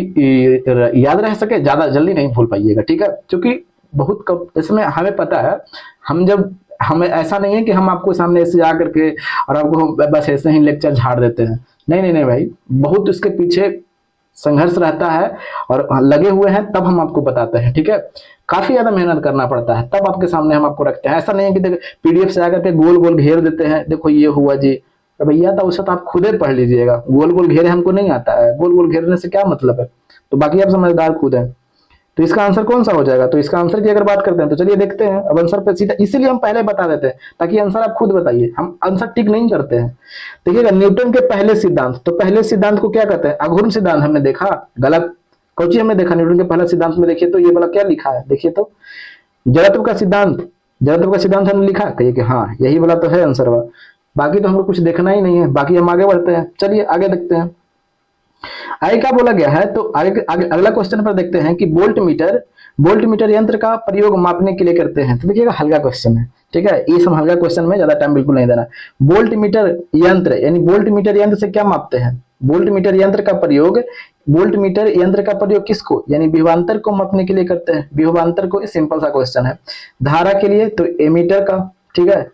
S1: याद रह सके, ज्यादा जल्दी नहीं भूल पाइएगा, ठीक है। क्योंकि बहुत कम इसमें हमें पता है, हमें ऐसा नहीं है कि हम आपको सामने ऐसे जा करके और आपको बस ऐसे ही लेक्चर झाड़ देते हैं, नहीं नहीं नहीं भाई, बहुत इसके पीछे संघर्ष रहता है और लगे हुए हैं, तब हम आपको बताते हैं, ठीक है। काफी ज्यादा मेहनत करना पड़ता है, तब आपके सामने हम आपको रखते हैं। ऐसा नहीं है कि देखो पीडीएफ से आकर के गोल गोल घेर देते हैं, देखो ये हुआ जी, तो भैया तो उसे तो आप खुद ही पढ़ लीजिएगा, गोल गोल घेरे हमको नहीं आता है, गोल गोल घेरने से क्या मतलब है? तो बाकी आप समझदार खुद हैं। तो इसका आंसर कौन सा हो जाएगा? तो इसका आंसर की अगर बात करते हैं तो चलिए देखते हैं। अब आंसर पे सीधा, इसीलिए हम पहले बता देते हैं ताकि आंसर आप खुद बताइए, हम आंसर टिक नहीं करते हैं। देखिएगा न्यूटन के पहले सिद्धांत, तो पहले सिद्धांत को क्या कहते हैं? अघूर्ण सिद्धांत हमने देखा, गलत। कौची हमने देखा न्यूटन के पहले सिद्धांत में? देखिए तो ये वाला क्या लिखा है, देखिए तो जड़त्व का सिद्धांत, जड़त्व का सिद्धांत हमने लिखा, कहिए कि हाँ यही वाला तो है आंसर वाला। बाकी तो हमको कुछ देखना ही नहीं है, बाकी हम आगे बढ़ते हैं। चलिए आगे देखते हैं आगे क्या बोला गया है। तो अगला क्वेश्चन पर देखते हैं कि वोल्ट मीटर यंत्र का प्रयोग मापने के लिए करते हैं। तो देखिएगा हल्का क्वेश्चन है, ठीक है, ये सब हल्का क्वेश्चन में ज्यादा टाइम बिल्कुल नहीं देना। वोल्ट मीटर यंत्र, यानी वोल्ट मीटर यंत्र से क्या मापते हैं? वोल्ट मीटर यंत्र का प्रयोग, वोल्ट मीटर यंत्र का प्रयोग किसको, यानी विभवांतर को मापने के लिए करते हैं। विभवांतर को, सिंपल सा क्वेश्चन है। धारा के लिए तो एमीटर का, ठीक है।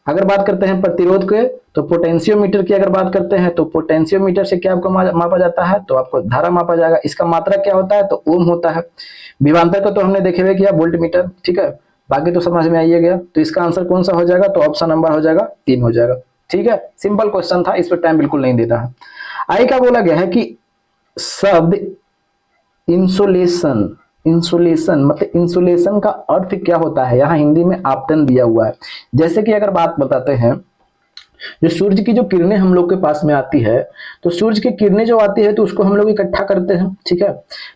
S1: अगर बात करते हैं प्रतिरोध के, तो पोटेंशियोमीटर की अगर बात करते हैं तो पोटेंशियोमीटर से क्या आपको मापा जाता है? तो आपको धारा मापा जाएगा। इसका मात्रा क्या होता है? तो ओम होता है। विभवांतर का तो हमने देखे हुए किया, वोल्ट मीटर, ठीक है, बाकी तो समझ में आइए गया। तो इसका आंसर कौन सा हो जाएगा? तो ऑप्शन नंबर हो जाएगा 3 हो जाएगा, ठीक है। सिंपल क्वेश्चन था, इस पर टाइम बिल्कुल नहीं देना है। आगे क्या बोला गया है कि शब्द इंसुलेशन, इंसुलेशन मतलब इंसुलेशन का अर्थ क्या होता है? यहाँ हिंदी में आपतन दिया हुआ है। जैसे कि अगर बात बताते हैं, जो सूर्य की जो किरणें हम लोग के पास में आती है, तो सूर्य की किरणें जो आती है तो उसको हम लोग इकट्ठा करते हैं, ठीक है।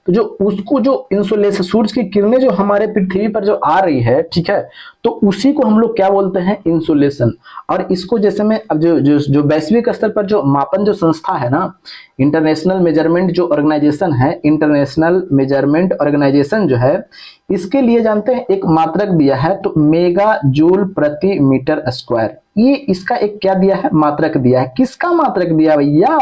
S1: तो जो उसको जो इंसुलेशन, सूर्य की किरणें जो हमारे पृथ्वी पर जो आ रही है, ठीक है, तो उसी को हम लोग क्या बोलते हैं? इंसुलेशन। और इसको जैसे में अब जो वैश्विक स्तर पर जो मापन जो संस्था है ना, इंटरनेशनल मेजरमेंट जो ऑर्गेनाइजेशन है, इंटरनेशनल मेजरमेंट ऑर्गेनाइजेशन जो है, इसके लिए जानते हैं एक मात्रक दिया है, तो मेगा जूल प्रति मीटर स्क्वायर। ये इसका एक क्या दिया है? मात्रक दिया है। किसका मात्रक दिया भैया?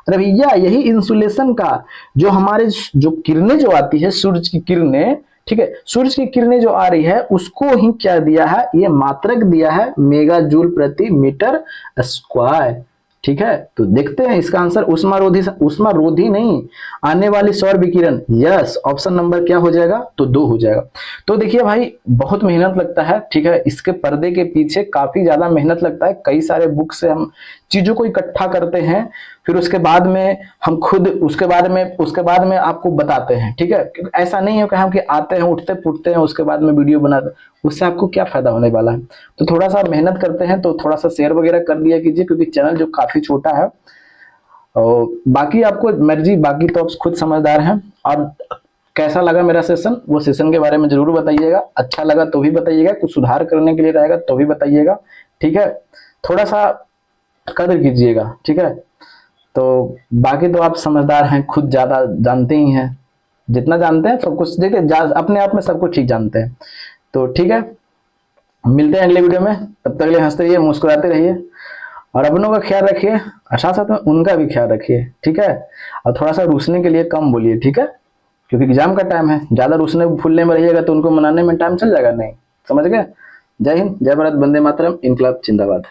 S1: अरे भैया यही इंसुलेशन का, जो हमारे जो किरणें जो आती है, सूरज की किरणें, ठीक है, सूरज की किरणें जो आ रही है उसको ही क्या दिया है? ये मात्रक दिया है, मेगा जूल प्रति मीटर स्क्वायर। ठीक है, तो देखते हैं इसका आंसर उष्मा रोधी नहीं, आने वाली सौर विकिरण। यस, ऑप्शन नंबर क्या हो जाएगा, तो 2 हो जाएगा। तो देखिए भाई बहुत मेहनत लगता है, ठीक है, इसके पर्दे के पीछे काफी ज्यादा मेहनत लगता है। कई सारे बुक से हम चीजों को इकट्ठा करते हैं, फिर उसके बाद में हम खुद उसके बाद में आपको बताते हैं, ठीक है। क्योंकि ऐसा नहीं है कि हम कि आते हैं उठते पुठते हैं उसके बाद में वीडियो बनाते, उससे आपको क्या फायदा होने वाला है। तो थोड़ा सा मेहनत करते हैं, तो थोड़ा सा शेयर वगैरह कर दिया कीजिए, क्योंकि चैनल जो काफी छोटा है। और बाकी आपको मर्जी, बाकी तो आप खुद समझदार हैं। और कैसा लगा मेरा सेशन, वो सेशन के बारे में जरूर बताइएगा। अच्छा लगा तो भी बताइएगा, कुछ सुधार करने के लिए रहेगा तो भी बताइएगा, ठीक है। थोड़ा सा कदर कीजिएगा, ठीक है। तो बाकी तो आप समझदार हैं, खुद ज्यादा जानते ही हैं, जितना जानते हैं सब कुछ देखिए अपने आप में सब कुछ ठीक जानते हैं। तो ठीक है, मिलते हैं अगले वीडियो में, तब तक के लिए हंसते रहिए, मुस्कुराते रहिए, और अपनों का ख्याल रखिए, और साथ साथ में उनका भी ख्याल रखिए, ठीक है। और थोड़ा सा रूसने के लिए कम बोलिए, ठीक है, क्योंकि एग्जाम का टाइम है, ज्यादा रूसने फूलने में रहिएगा तो उनको मनाने में टाइम चल जाएगा नहीं, समझ गए। जय हिंद, जय भारत, वंदे मातरम, इनकलाब जिंदाबाद।